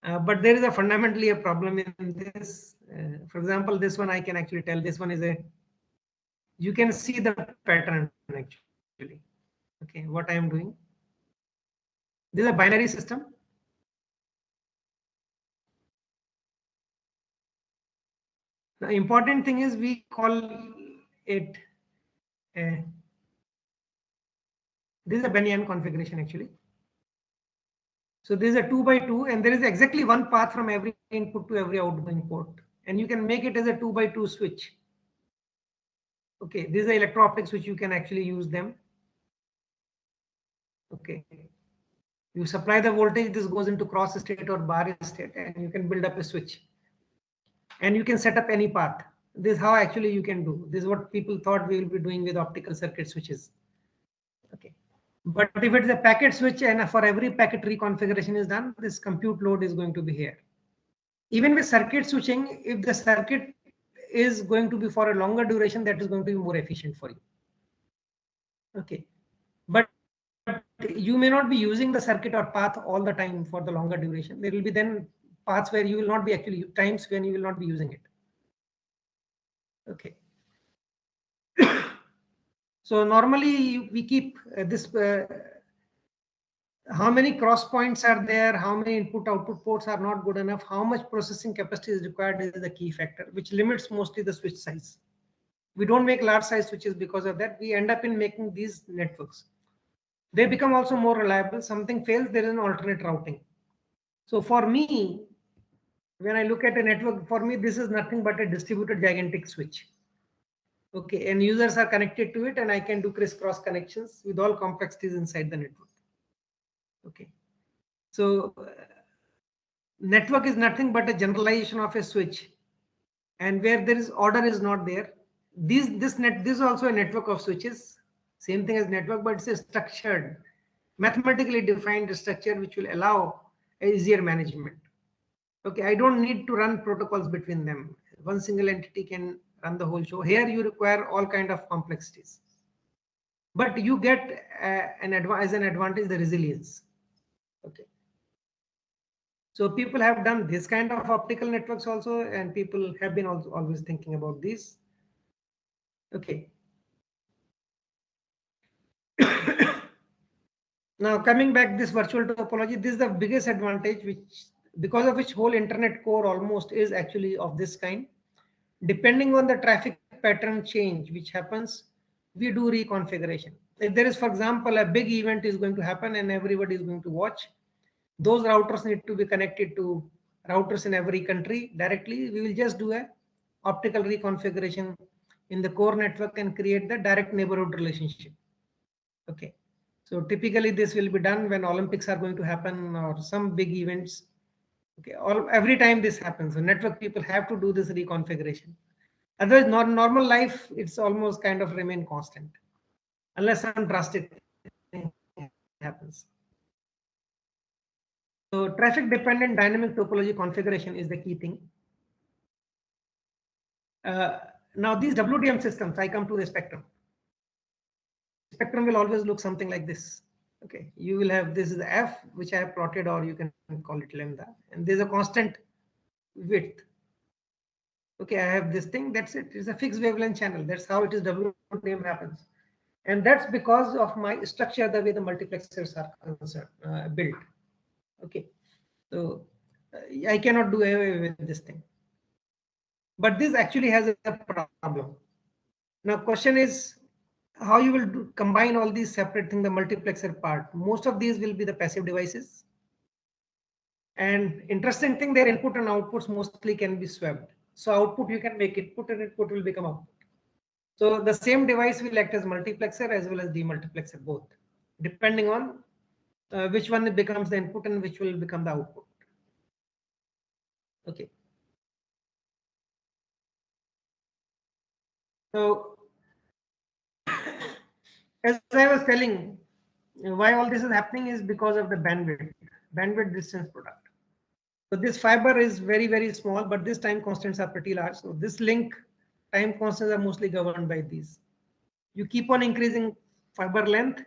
But there is a fundamentally a problem in this. For example, this one I can actually tell this one is a, you can see the pattern actually. Okay, what I am doing. This is a binary system. The important thing is we call it, this is a Banyan configuration actually. So this is a 2x2 and there is exactly one path from every input to every outgoing port. And you can make it as a 2x2 switch. Okay, this is the electro-optic switch, you can actually use them. Okay. You supply the voltage, this goes into cross state or bar state, and you can build up a switch. And you can set up any path. This is how actually you can do. This is what people thought we will be doing with optical circuit switches. Okay. But if it's a packet switch and for every packet reconfiguration is done, this compute load is going to be here. Even with circuit switching, if the circuit is going to be for a longer duration, that is going to be more efficient for you. Okay. But you may not be using the circuit or path all the time for the longer duration. There will be then paths where you will not be actually, times when you will not be using it. Okay. So normally we keep this how many cross points are there, how many input output ports are not good enough, how much processing capacity is required is the key factor, which limits mostly the switch size. We don't make large size switches because of that. We end up in making these networks. They become also more reliable. Something fails, there is an alternate routing. So for me, when I look at a network, for me, this is nothing but a distributed gigantic switch. Okay, and users are connected to it, and I can do crisscross connections with all complexities inside the network. Okay, so network is nothing but a generalization of a switch, and where there is order is not there. This is also a network of switches, same thing as network, but it's a structured, mathematically defined structure which will allow easier management. Okay, I don't need to run protocols between them. One single entity can run the whole show. Here you require all kind of complexities, but you get as an advantage the resilience. Okay, so people have done this kind of optical networks also, and people have been also always thinking about this. Okay. Now coming back this virtual topology, this is the biggest advantage, which because of which whole internet core almost is actually of this kind. Depending on the traffic pattern change which happens, we do reconfiguration. If there is, for example, a big event is going to happen and everybody is going to watch, those routers need to be connected to routers in every country directly. We will just do a optical reconfiguration in the core network and create the direct neighborhood relationship. Okay, so typically this will be done when Olympics are going to happen or some big events. Okay, every time this happens, so network people have to do this reconfiguration. Otherwise, normal life, it's almost kind of remain constant unless some drastic thing happens. So traffic dependent dynamic topology configuration is the key thing. Now these WDM systems, I come to the spectrum. Spectrum will always look something like this. Okay, you will have, this is the F which I have plotted, or you can call it lambda, and there's a constant width. Okay, I have this thing, that's it. It's a fixed wavelength channel. That's how it is WDM happens. And that's because of my structure, the way the multiplexers are concerned, built. Okay, so I cannot do away with this thing. But this actually has a problem. Now, question is how you will combine all these separate things, the multiplexer part. Most of these will be the passive devices. And interesting thing, their input and outputs mostly can be swapped. So output you can make input and input will become output. So the same device will act as multiplexer as well as demultiplexer both, depending on which one becomes the input and which will become the output. Okay. So as I was telling, why all this is happening is because of the bandwidth distance product. So this fiber is very, very small, but this time constants are pretty large. So this link time constants are mostly governed by these. You keep on increasing fiber length,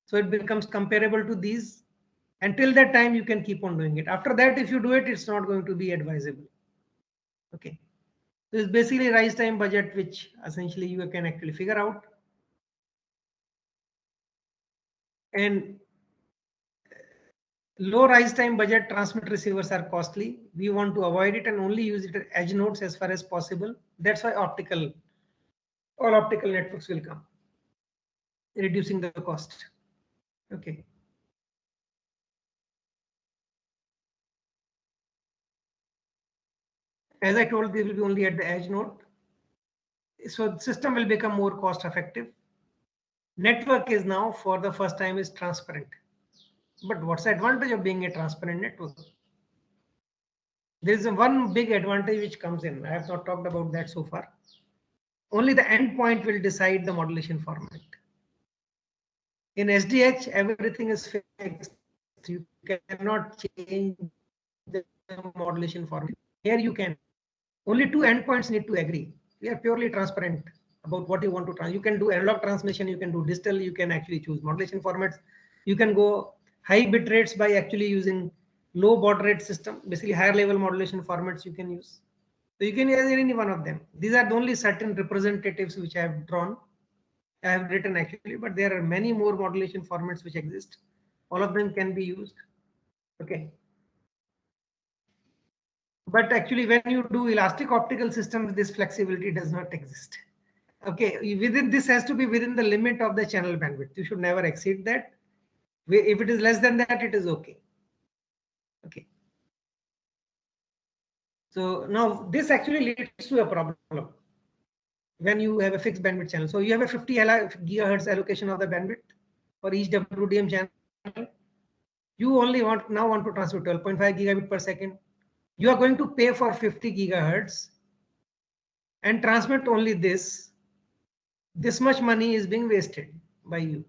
so it becomes comparable to these. Until that time, you can keep on doing it. After that, if you do it, it's not going to be advisable. Okay. So it's basically rise time budget, which essentially you can actually figure out. And low rise time budget transmit receivers are costly. We want to avoid it and only use it as edge nodes as far as possible. That's why all optical networks will come, reducing the cost. Okay. As I told, they will be only at the edge node. So the system will become more cost effective. Network is now for the first time is transparent. But what's the advantage of being a transparent network? There is one big advantage which comes in. I have not talked about that so far. Only the endpoint will decide the modulation format. In SDH, everything is fixed. You cannot change the modulation format. Here you can. Only two endpoints need to agree. We are purely transparent about what you want to transmit. You can do analog transmission, you can do digital, you can actually choose modulation formats. You can go high bit rates by actually using low baud rate system, basically higher level modulation formats you can use. So you can use any one of them. These are the only certain representatives which I have drawn. I have written actually, but there are many more modulation formats which exist. All of them can be used. Okay. But actually, when you do elastic optical systems, this flexibility does not exist. Okay, within this has to be within the limit of the channel bandwidth. You should never exceed that. If it is less than that, it is okay. Okay. So now this actually leads to a problem when you have a fixed bandwidth channel. So you have a 50 gigahertz allocation of the bandwidth for each WDM channel. You only want to transmit 12.5 gigabit per second. You are going to pay for 50 gigahertz and transmit only this. This much money is being wasted by you.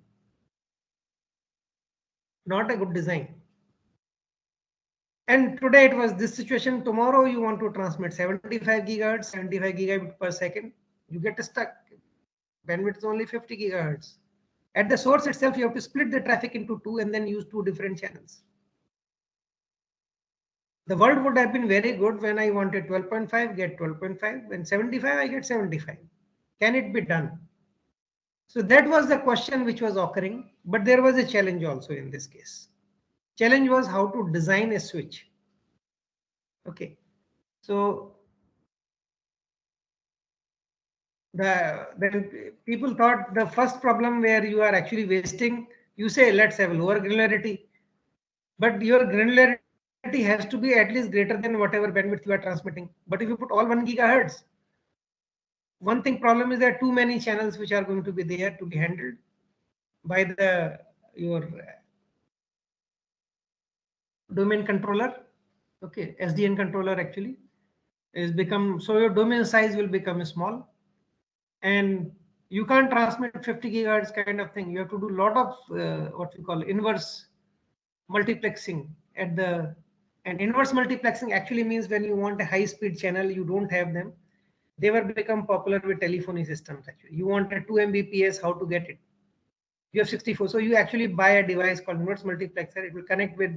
Not a good design. And today it was this situation. Tomorrow you want to transmit 75 gigahertz, 75 gigabit per second. You get stuck. Bandwidth is only 50 gigahertz. At the source itself, you have to split the traffic into two and then use two different channels. The world would have been very good when I wanted 12.5, get 12.5. When 75, I get 75. Can it be done? So that was the question which was occurring, but there was a challenge also in this case. Challenge was how to design a switch. Okay, so then people thought the first problem where you are actually wasting, you say let's have lower granularity, but your granularity has to be at least greater than whatever bandwidth you are transmitting. But if you put all 1 gigahertz, one thing problem is there are too many channels which are going to be there to be handled by your domain controller. Okay, SDN controller actually is become, so your domain size will become small, and you can't transmit 50 gigahertz kind of thing. You have to do a lot of what we call inverse multiplexing at the, and inverse multiplexing actually means when you want a high speed channel, you don't have them. They were become popular with telephony systems. Actually, you want a 2 Mbps, how to get it? You have 64, so you actually buy a device called inverse multiplexer. It will connect with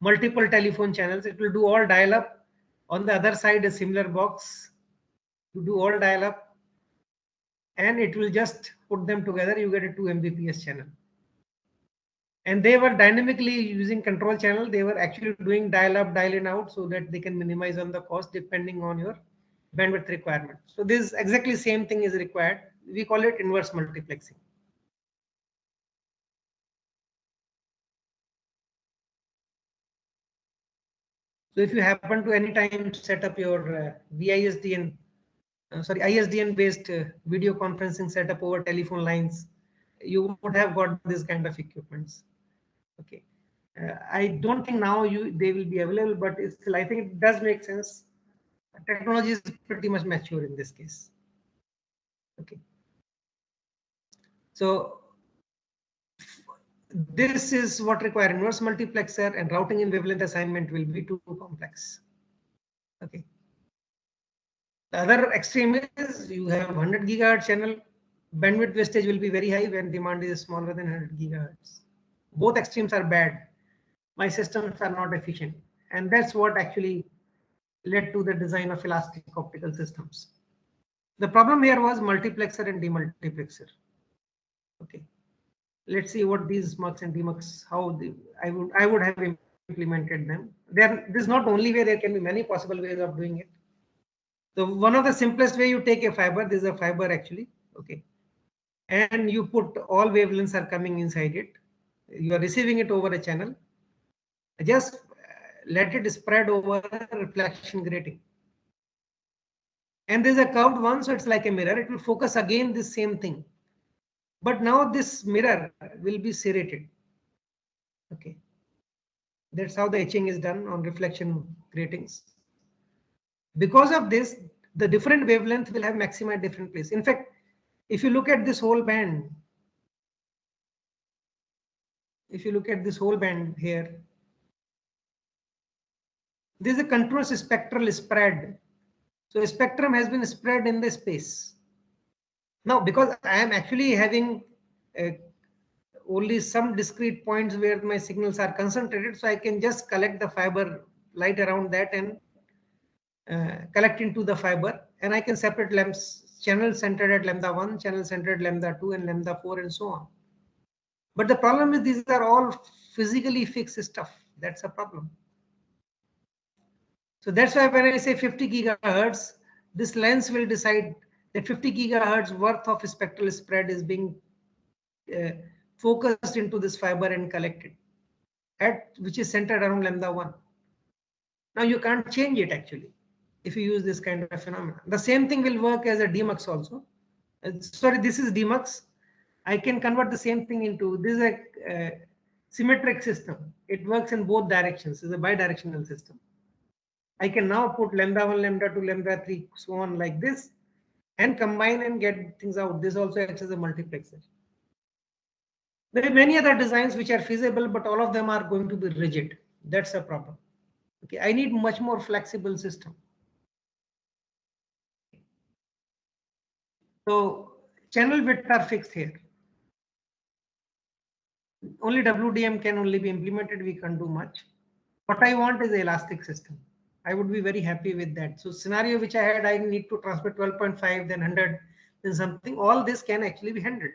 multiple telephone channels. It will do all dial up. On the other side, a similar box. You do all dial up, and it will just put them together. You get a 2 Mbps channel. And they were dynamically using control channel. They were actually doing dial up, dial in out so that they can minimize on the cost depending on your bandwidth requirement. So this exactly same thing is required. We call it inverse multiplexing. So if you happen to any time set up your VISDN, ISDN based video conferencing setup over telephone lines, you would have got this kind of equipments. Okay, I don't think now they will be available, but still I think it does make sense. Technology is pretty much mature in this case. Okay, so this is what require inverse multiplexer, and routing in wavelength assignment will be too complex. Okay. The other extreme is you have 100 gigahertz channel, bandwidth wastage will be very high when demand is smaller than 100 gigahertz. Both extremes are bad. My systems are not efficient, and that's what actually led to the design of elastic optical systems. The problem here was multiplexer and demultiplexer. Okay, let's see what these mux and demux, how I would have implemented them. This is not only way, there can be many possible ways of doing it. So one of the simplest way, you take a fiber, this is a fiber actually, okay, and you put all wavelengths are coming inside it. You are receiving it over a channel. Just let it spread over a reflection grating. And there's a curved one, so it's like a mirror. It will focus again the same thing. But now this mirror will be serrated. Okay. That's how the etching is done on reflection gratings. Because of this, the different wavelength will have maxima at different place. In fact, if you look at this whole band, here, this is a continuous spectral spread. So a spectrum has been spread in the space. Now, because I am actually having only some discrete points where my signals are concentrated, so I can just collect the fiber light around that and collect into the fiber, and I can separate channels centered at lambda 1, channels centered at lambda 2, and lambda 4, and so on. But the problem is these are all physically fix stuff. That's a problem. So that's why when I say 50 gigahertz, this lens will decide that 50 gigahertz worth of spectral spread is being focused into this fiber and collected, which is centered around lambda 1. Now you can't change it actually if you use this kind of phenomena. The same thing will work as a DMUX also. Sorry, this is DMUX. I can convert the same thing into, this is a symmetric system. It works in both directions. It's a bidirectional system. I can now put lambda 1, lambda 2, lambda 3, so on like this, and combine and get things out. This also acts as a multiplexer. There are many other designs which are feasible, but all of them are going to be rigid. That's a problem. Okay, I need much more flexible system. So channel width are fixed here. Only WDM can only be implemented. We can't do much. What I want is an elastic system. I would be very happy with that. So scenario which I had, I need to transmit 12.5, then 100, then something. All this can actually be handled.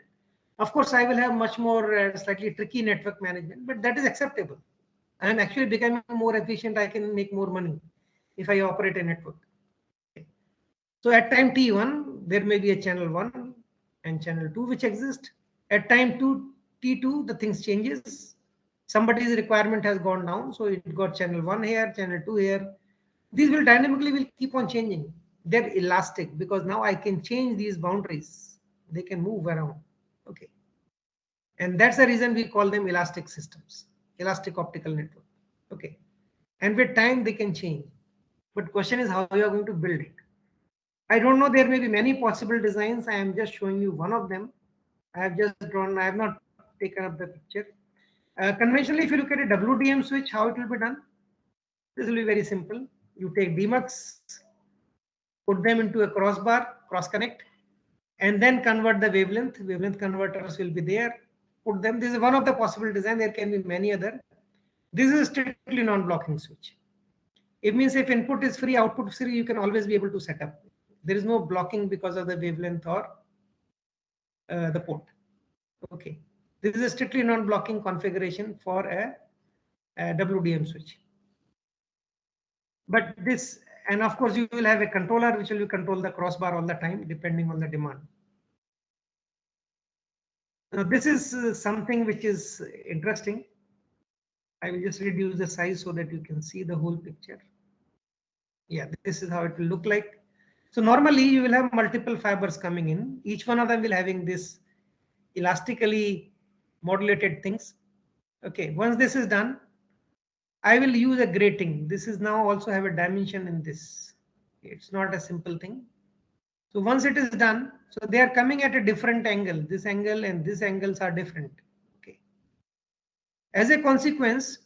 Of course, I will have much more slightly tricky network management, but that is acceptable. I am actually becoming more efficient. I can make more money if I operate a network. Okay. So at time T1, there may be a channel 1 and channel 2 which exist. At time T2, the things changes. Somebody's requirement has gone down, so it got channel 1 here, channel 2 here. These will dynamically keep on changing. They're elastic because now I can change these boundaries. They can move around. Okay. And that's the reason we call them elastic systems, elastic optical network. Okay. And with time they can change. But question is how you are going to build it. I don't know, there may be many possible designs. I am just showing you one of them. I have just drawn, I have not taken up the picture. Conventionally, if you look at a WDM switch, how it will be done? This will be very simple. You take DMUX, put them into a crossbar, cross connect, and then convert the wavelength. Wavelength converters will be there. Put them. This is one of the possible design. There can be many other. This is strictly non-blocking switch. It means if input is free, output is free, you can always be able to set up. There is no blocking because of the wavelength or the port. Okay. This is a strictly non-blocking configuration for a WDM switch. But this, and of course, you will have a controller which will control the crossbar all the time, depending on the demand. Now, this is something which is interesting. I will just reduce the size so that you can see the whole picture. Yeah, this is how it will look like. So normally you will have multiple fibers coming in. Each one of them will having this elastically modulated things. Okay, once this is done, I will use a grating. This is now also have a dimension in this. It's not a simple thing. So once it is done, so they are coming at a different angle. This angle and these angles are different. Okay. As a consequence,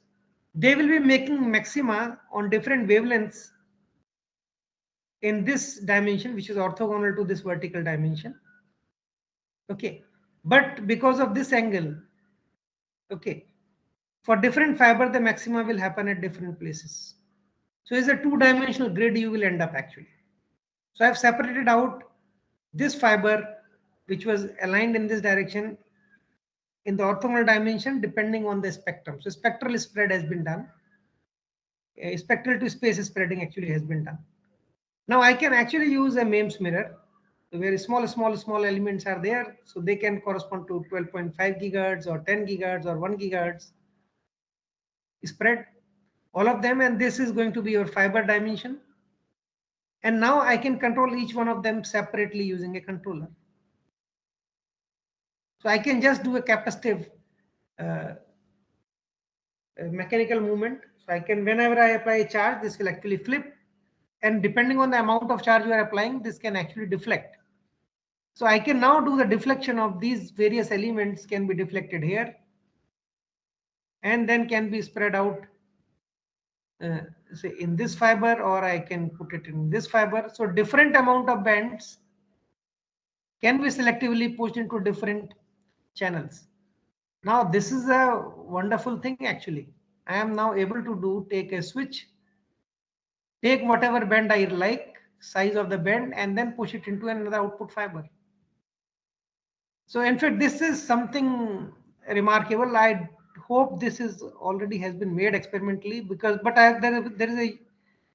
they will be making maxima on different wavelengths in this dimension, which is orthogonal to this vertical dimension. Okay. But because of this angle, okay, for different fiber, the maxima will happen at different places. So it's a two-dimensional grid you will end up actually. So I've separated out this fiber, which was aligned in this direction in the orthogonal dimension, depending on the spectrum. So spectral spread has been done. Spectral to space spreading actually has been done. Now I can actually use a MEMS mirror. Very small elements are there. So they can correspond to 12.5 gigahertz or 10 gigahertz or 1 gigahertz spread, all of them. And this is going to be your fiber dimension. And now I can control each one of them separately using a controller. So I can just do a capacitive mechanical movement. So I can, whenever I apply a charge, this will actually flip. And depending on the amount of charge you are applying, this can actually deflect. So I can now do the deflection of these various elements can be deflected here and then can be spread out say in this fiber, or I can put it in this fiber. So different amount of bands can be selectively pushed into different channels. Now this is a wonderful thing actually. I am now able to take a switch, take whatever band I like, size of the band, and then push it into another output fiber. So in fact, this is something remarkable. I hope this is already has been made experimentally, because but there is a,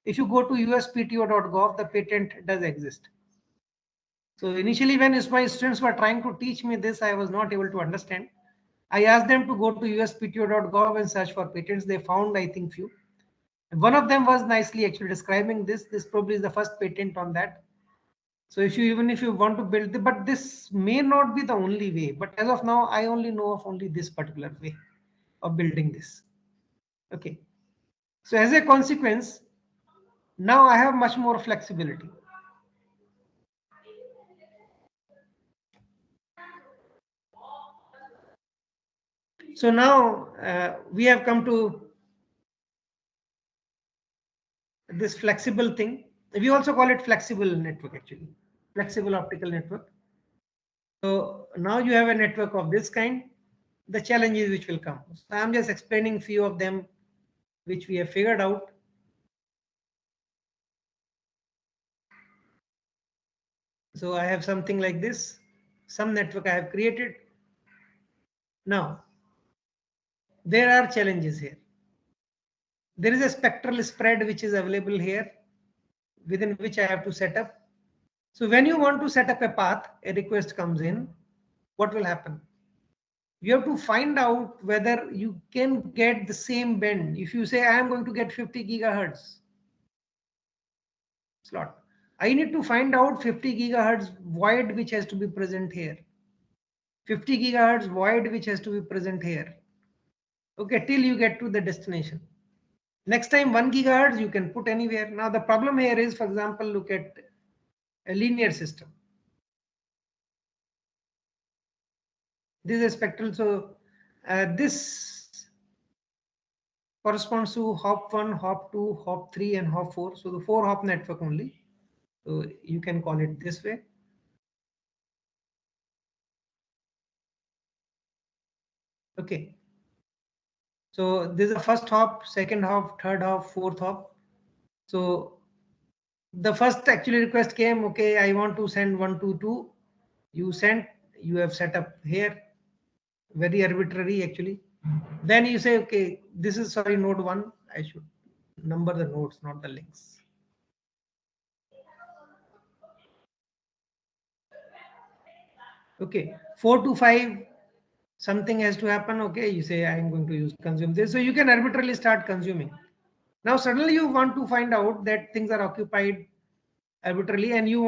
if you go to uspto.gov, the patent does exist. So initially when my students were trying to teach me this, I was not able to understand. I asked them to go to uspto.gov and search for patents. They found, I think, few. One of them was nicely actually describing this. This probably is the first patent on that. So if you, even if you want to build, but this may not be the only way. But as of now, I only know of only this particular way of building this. Okay. So as a consequence, now I have much more flexibility. So now we have come to this flexible thing. We also call it flexible network, actually, flexible optical network. So now you have a network of this kind. The challenges which will come. So I'm just explaining few of them which we have figured out. So I have something like this, some network I have created. Now, there are challenges here. There is a spectral spread which is available here, within which I have to set up. So when you want to set up a path, a request comes in, what will happen? You have to find out whether you can get the same band. If you say I am going to get 50 gigahertz slot, I need to find out 50 gigahertz void which has to be present here, 50 gigahertz void which has to be present here. Okay, till you get to the destination. Next time 1 gigahertz you can put anywhere. Now the problem here is, for example, look at a linear system. This is a spectral. So this corresponds to hop 1, hop 2, hop 3, and hop 4. So the 4 hop network only. So you can call it this way. Okay. So this is the first hop, second hop, third hop, fourth hop. So the first actually request came, okay, I want to send 1 to 2. You sent, you have set up here, very arbitrary actually. Then you say, okay, this is, sorry, node 1. I should number the nodes, not the links. Okay, 4 to 5, something has to happen. Okay, you say I'm going to use consume this. So you can arbitrarily start consuming. Now suddenly you want to find out that things are occupied arbitrarily, and you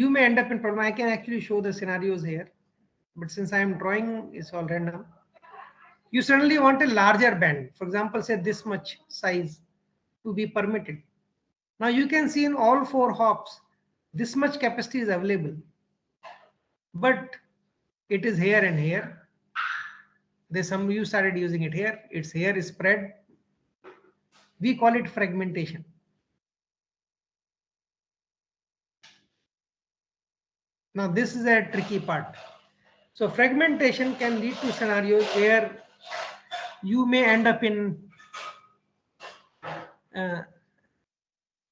may end up in problem. I can actually show the scenarios here, but since I am drawing, it's all random. You suddenly want a larger band, for example, say this much size to be permitted. Now you can see in all 4 hops, this much capacity is available, but it is here and here. There's some, you started using it here, it's here is spread. We call it fragmentation. Now this is a tricky part. So fragmentation can lead to scenarios where you may end up in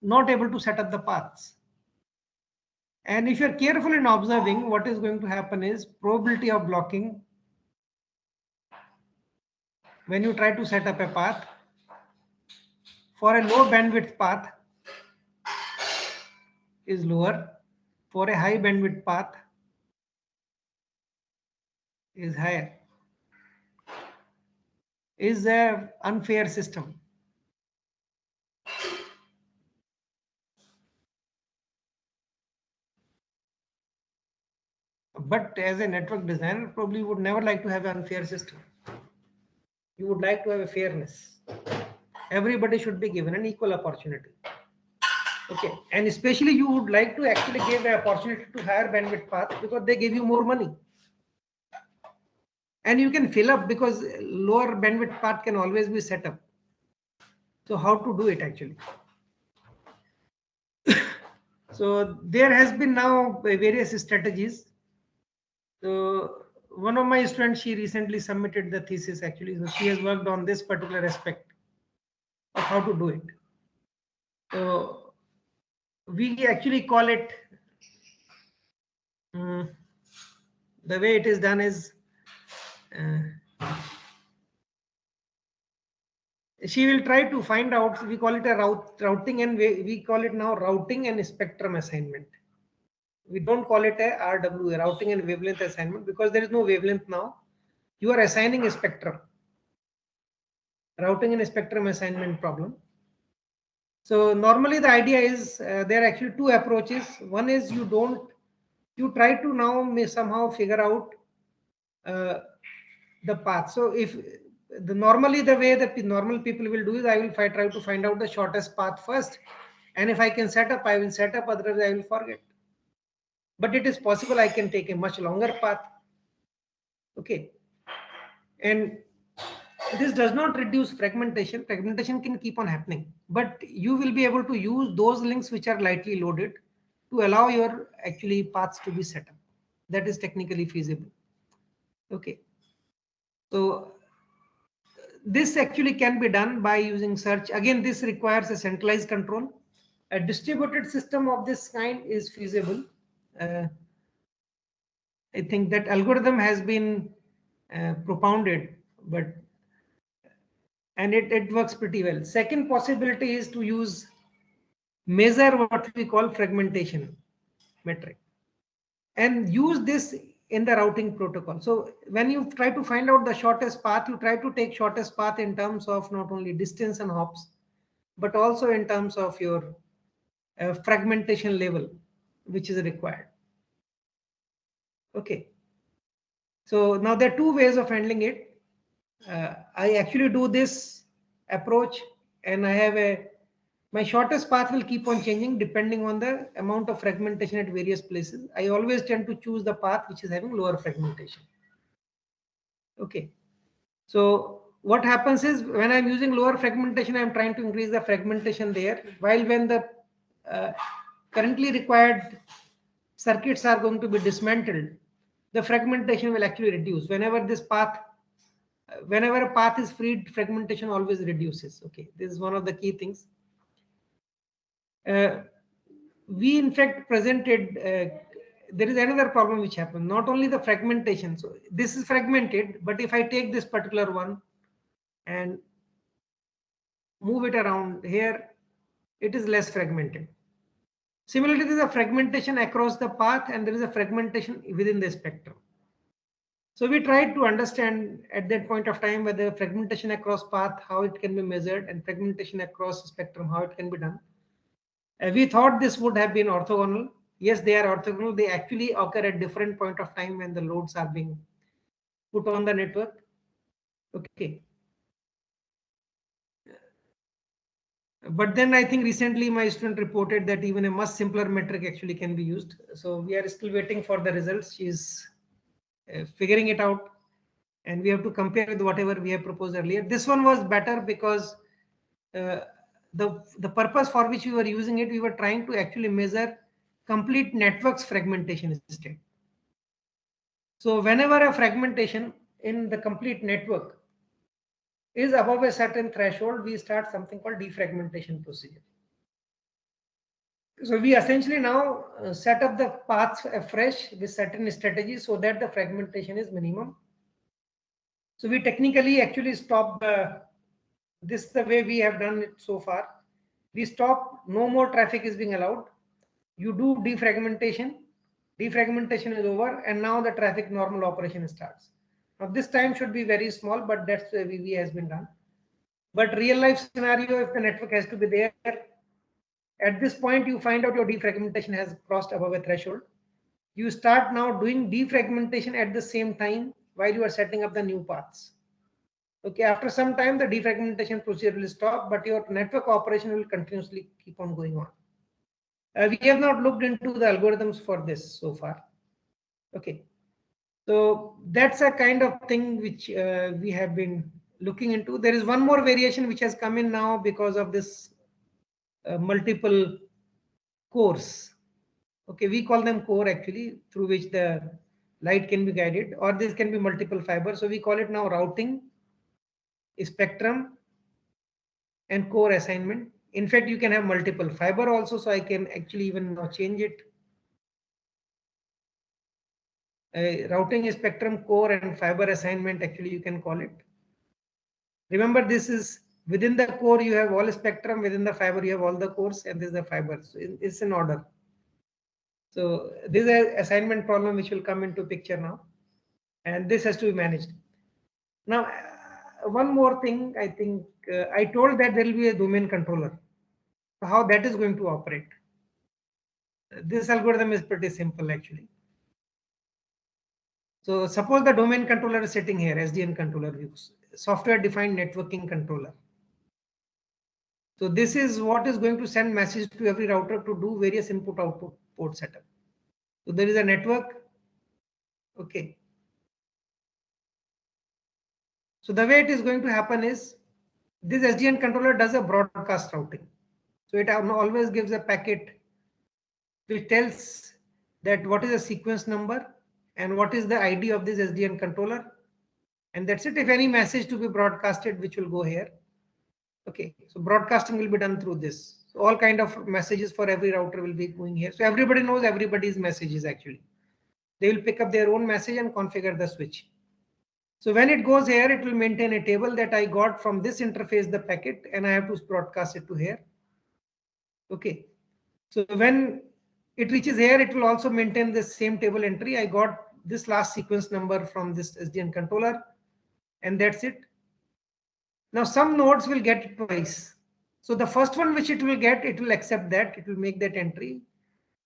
not able to set up the paths. And if you're careful in observing, what is going to happen is probability of blocking when you try to set up a path for a low bandwidth path is lower, for a high bandwidth path is higher. Is an unfair system. But as a network designer, probably would never like to have an unfair system. You would like to have a fairness. Everybody should be given an equal opportunity. Okay, and especially you would like to actually give an opportunity to higher bandwidth path because they give you more money. And you can fill up because lower bandwidth path can always be set up. So how to do it actually? So there has been now various strategies. So one of my students, she recently submitted the thesis actually. So she has worked on this particular aspect of how to do it. So we actually call it, the way it is done is She will try to find out, we call it a routing, and we call it now routing and spectrum assignment. We don't call it a RW, routing and wavelength assignment, because there is no wavelength now. You are assigning a spectrum. Routing and spectrum assignment problem. So normally the idea is there are actually two approaches. One is you try to now somehow figure out the path. So if normally the way that normal people will do is I will try to find out the shortest path first, and if I can set up, I will set up, otherwise I will forget. But it is possible I can take a much longer path. Okay, and this does not reduce fragmentation. Fragmentation can keep on happening, but you will be able to use those links which are lightly loaded to allow your actually paths to be set up. That is technically feasible. Okay, so this actually can be done by using search. Again, this requires a centralized control. A distributed system of this kind is feasible. I think that algorithm has been propounded, and it works pretty well. Second possibility is to measure what we call fragmentation metric and use this in the routing protocol. So when you try to find out the shortest path, you try to take shortest path in terms of not only distance and hops, but also in terms of your fragmentation level, which is required. Okay. So now there are two ways of handling it. I actually do this approach, and I have my shortest path will keep on changing depending on the amount of fragmentation at various places. I always tend to choose the path which is having lower fragmentation. Okay. So what happens is when I'm using lower fragmentation, I'm trying to increase the fragmentation there, while when the currently required circuits are going to be dismantled, the fragmentation will actually reduce. Whenever a path is freed, fragmentation always reduces. Okay, this is one of the key things. We in fact presented, there is another problem which happened, not only the fragmentation. So this is fragmented, but if I take this particular one and move it around here, it is less fragmented. Similarly, there is a fragmentation across the path, and there is a fragmentation within the spectrum. So we tried to understand at that point of time whether fragmentation across path, how it can be measured, and fragmentation across spectrum, how it can be done. We thought this would have been orthogonal. Yes, they are orthogonal. They actually occur at different point of time when the loads are being put on the network. Okay. But then I think recently my student reported that even a much simpler metric actually can be used. So we are still waiting for the results. She's figuring it out, and we have to compare with whatever we have proposed earlier. This one was better because the purpose for which we were using it, we were trying to actually measure complete network's fragmentation state. So whenever a fragmentation in the complete network is above a certain threshold, we start something called defragmentation procedure. So we essentially now set up the paths afresh with certain strategies so that the fragmentation is minimum. So we technically actually stop this is the way we have done it so far. We stop, no more traffic is being allowed. You do defragmentation is over, and now the traffic normal operation starts. Now this time should be very small, but that's the way has been done. But real life scenario, if the network has to be there, at this point you find out your defragmentation has crossed above a threshold. You start now doing defragmentation at the same time while you are setting up the new paths. Okay, after some time the defragmentation procedure will stop, but your network operation will continuously keep on going on. We have not looked into the algorithms for this so far. Okay, so that's a kind of thing which we have been looking into. There is one more variation which has come in now because of this multiple cores. Okay, we call them core actually, through which the light can be guided, or this can be multiple fibers. So we call it now routing, spectrum, and core assignment. In fact, you can have multiple fiber also, so I can actually even now change it. routing spectrum core and fiber assignment, actually you can call it. Remember, this is within the core you have all spectrum, within the fiber you have all the cores, and this is the fiber. So it's in order. So this is an assignment problem which will come into picture now, and this has to be managed. Now, one more thing, I think I told that there will be a domain controller. So how that is going to operate? This algorithm is pretty simple actually. So suppose the domain controller is sitting here, SDN controller views, software defined networking controller. So this is what is going to send message to every router to do various input output port setup. So there is a network. Okay. So the way it is going to happen is this SDN controller does a broadcast routing. So it always gives a packet which tells that what is the sequence number and what is the ID of this SDN controller. And that's it. If any message to be broadcasted, which will go here. Okay, so broadcasting will be done through this. So all kind of messages for every router will be going here. So everybody knows everybody's messages actually. They will pick up their own message and configure the switch. So when it goes here, it will maintain a table that I got from this interface, the packet, and I have to broadcast it to here. Okay. So when it reaches here, it will also maintain the same table entry. I got this last sequence number from this SDN controller, and that's it. Now some nodes will get it twice. So the first one which it will get, it will accept that, it will make that entry.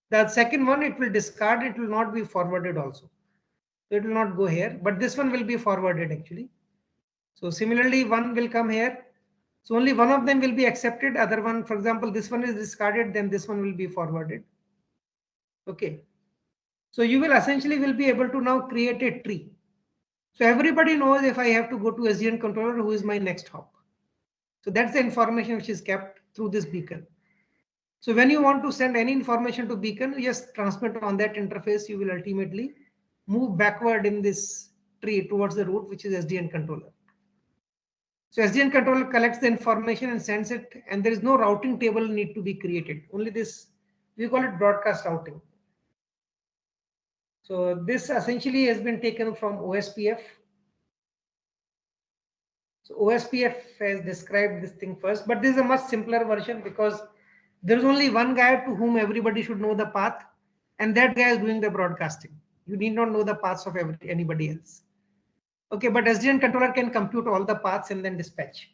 The second one it will discard, it will not be forwarded also. So it will not go here, but this one will be forwarded actually. So similarly, one will come here. So only one of them will be accepted. Other one, for example, this one is discarded, then this one will be forwarded. Okay. So you will essentially will be able to now create a tree. So everybody knows if I have to go to SDN controller, who is my next hop. So that's the information which is kept through this beacon. So when you want to send any information to beacon, you just transmit on that interface. You will ultimately move backward in this tree towards the root, which is SDN controller. So SDN controller collects the information and sends it, and there is no routing table need to be created. Only this, we call it broadcast routing. So this essentially has been taken from OSPF. So OSPF has described this thing first, but this is a much simpler version because there is only one guy to whom everybody should know the path, and that guy is doing the broadcasting. You need not know the paths of anybody else. Okay, but SDN controller can compute all the paths and then dispatch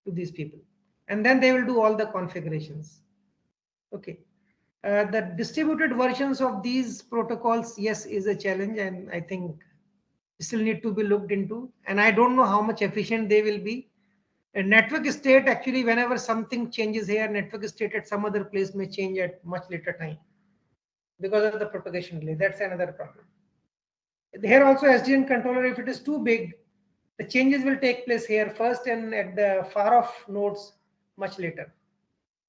to these people, and then they will do all the configurations. Okay, the distributed versions of these protocols, yes, is a challenge, and I think still need to be looked into, and I don't know how much efficient they will be. A network state, actually, whenever something changes here, network state at some other place may change at much later time because of the propagation delay. That's another problem. Here also SDN controller, if it is too big, the changes will take place here first and at the far off nodes much later.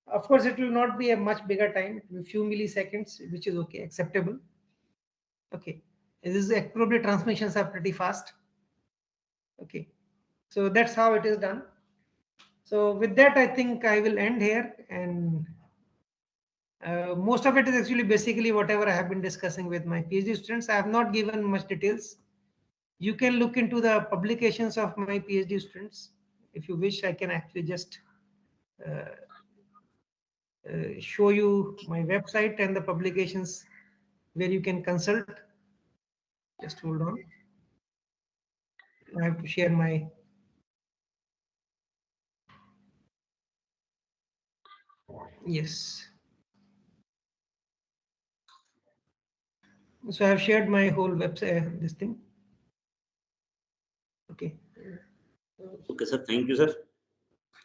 Of course, it will not be a much bigger time, a few milliseconds, which is okay, acceptable. Okay, this is probably transmissions are pretty fast. Okay, so that's how it is done. So with that, I think I will end here, and most of it is actually basically whatever I have been discussing with my PhD students. I have not given much details. You can look into the publications of my PhD students. If you wish, I can actually just show you my website and the publications where you can consult. Just hold on. I have to share my. Yes. So I have shared my whole website, this thing. Okay. Okay, sir. Thank you, sir.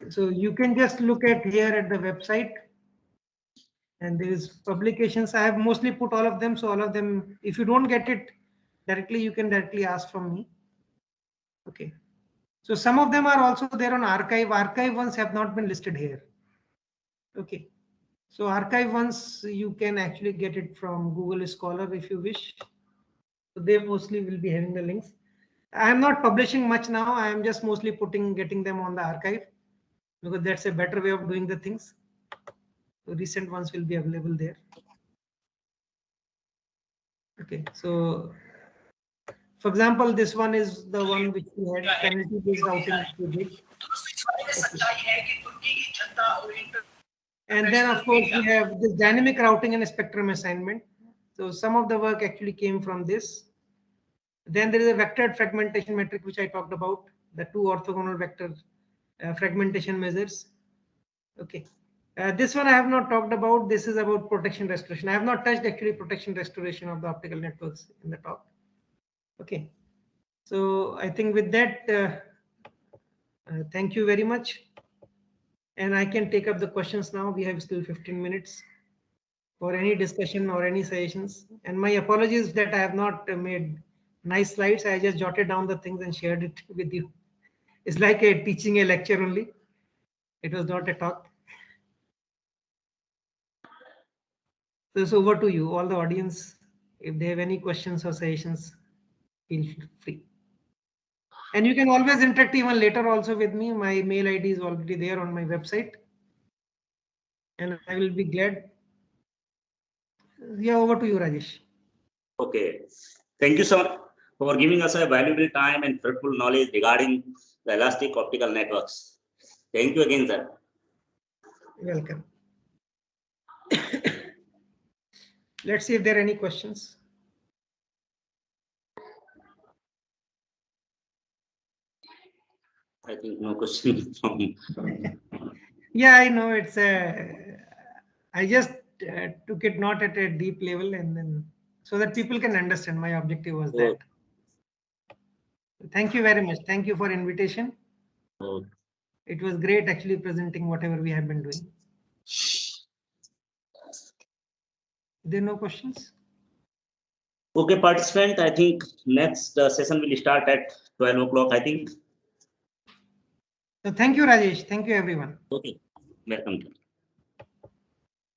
So you can just look at here at the website, and there is publications. I have mostly put all of them. So all of them, if you don't get it directly, you can directly ask from me. Okay. So some of them are also there on archive. Archive ones have not been listed here. Okay. So archive ones, you can actually get it from Google Scholar if you wish. So they mostly will be having the links. I am not publishing much now. I am just mostly getting them on the archive because that's a better way of doing the things. So recent ones will be available there. Okay, so For example, this one is the one which we had penalty-based routing which we did. And then, of course, we have this dynamic routing and spectrum assignment. So some of the work actually came from this. Then there is a vectored fragmentation metric, which I talked about, the 2 orthogonal vector fragmentation measures. Okay. This one I have not talked about. This is about protection restoration. I have not touched actually protection restoration of the optical networks in the talk. Okay. So I think with that, thank you very much. And I can take up the questions now. We have still 15 minutes for any discussion or any suggestions. And my apologies that I have not made nice slides. I just jotted down the things and shared it with you. It's like a teaching a lecture only. It was not a talk. So it's over to you, all the audience. If they have any questions or suggestions, feel free. And you can always interact even later also with me. My mail ID is already there on my website. And I will be glad. Yeah, over to you, Rajesh. Okay. Thank you, sir, for giving us a valuable time and fruitful knowledge regarding the elastic optical networks. Thank you again, sir. Welcome. Let's see if there are any questions. I think no question from. Yeah, I know it's a. I just took it not at a deep level, and then so that people can understand. My objective was that. Thank you very much. Thank you for invitation. It was great actually presenting whatever we have been doing. There are no questions? Okay, participant, I think next session will start at 12 o'clock, I think. So thank you, Rajesh. Thank you, everyone. Okay, welcome.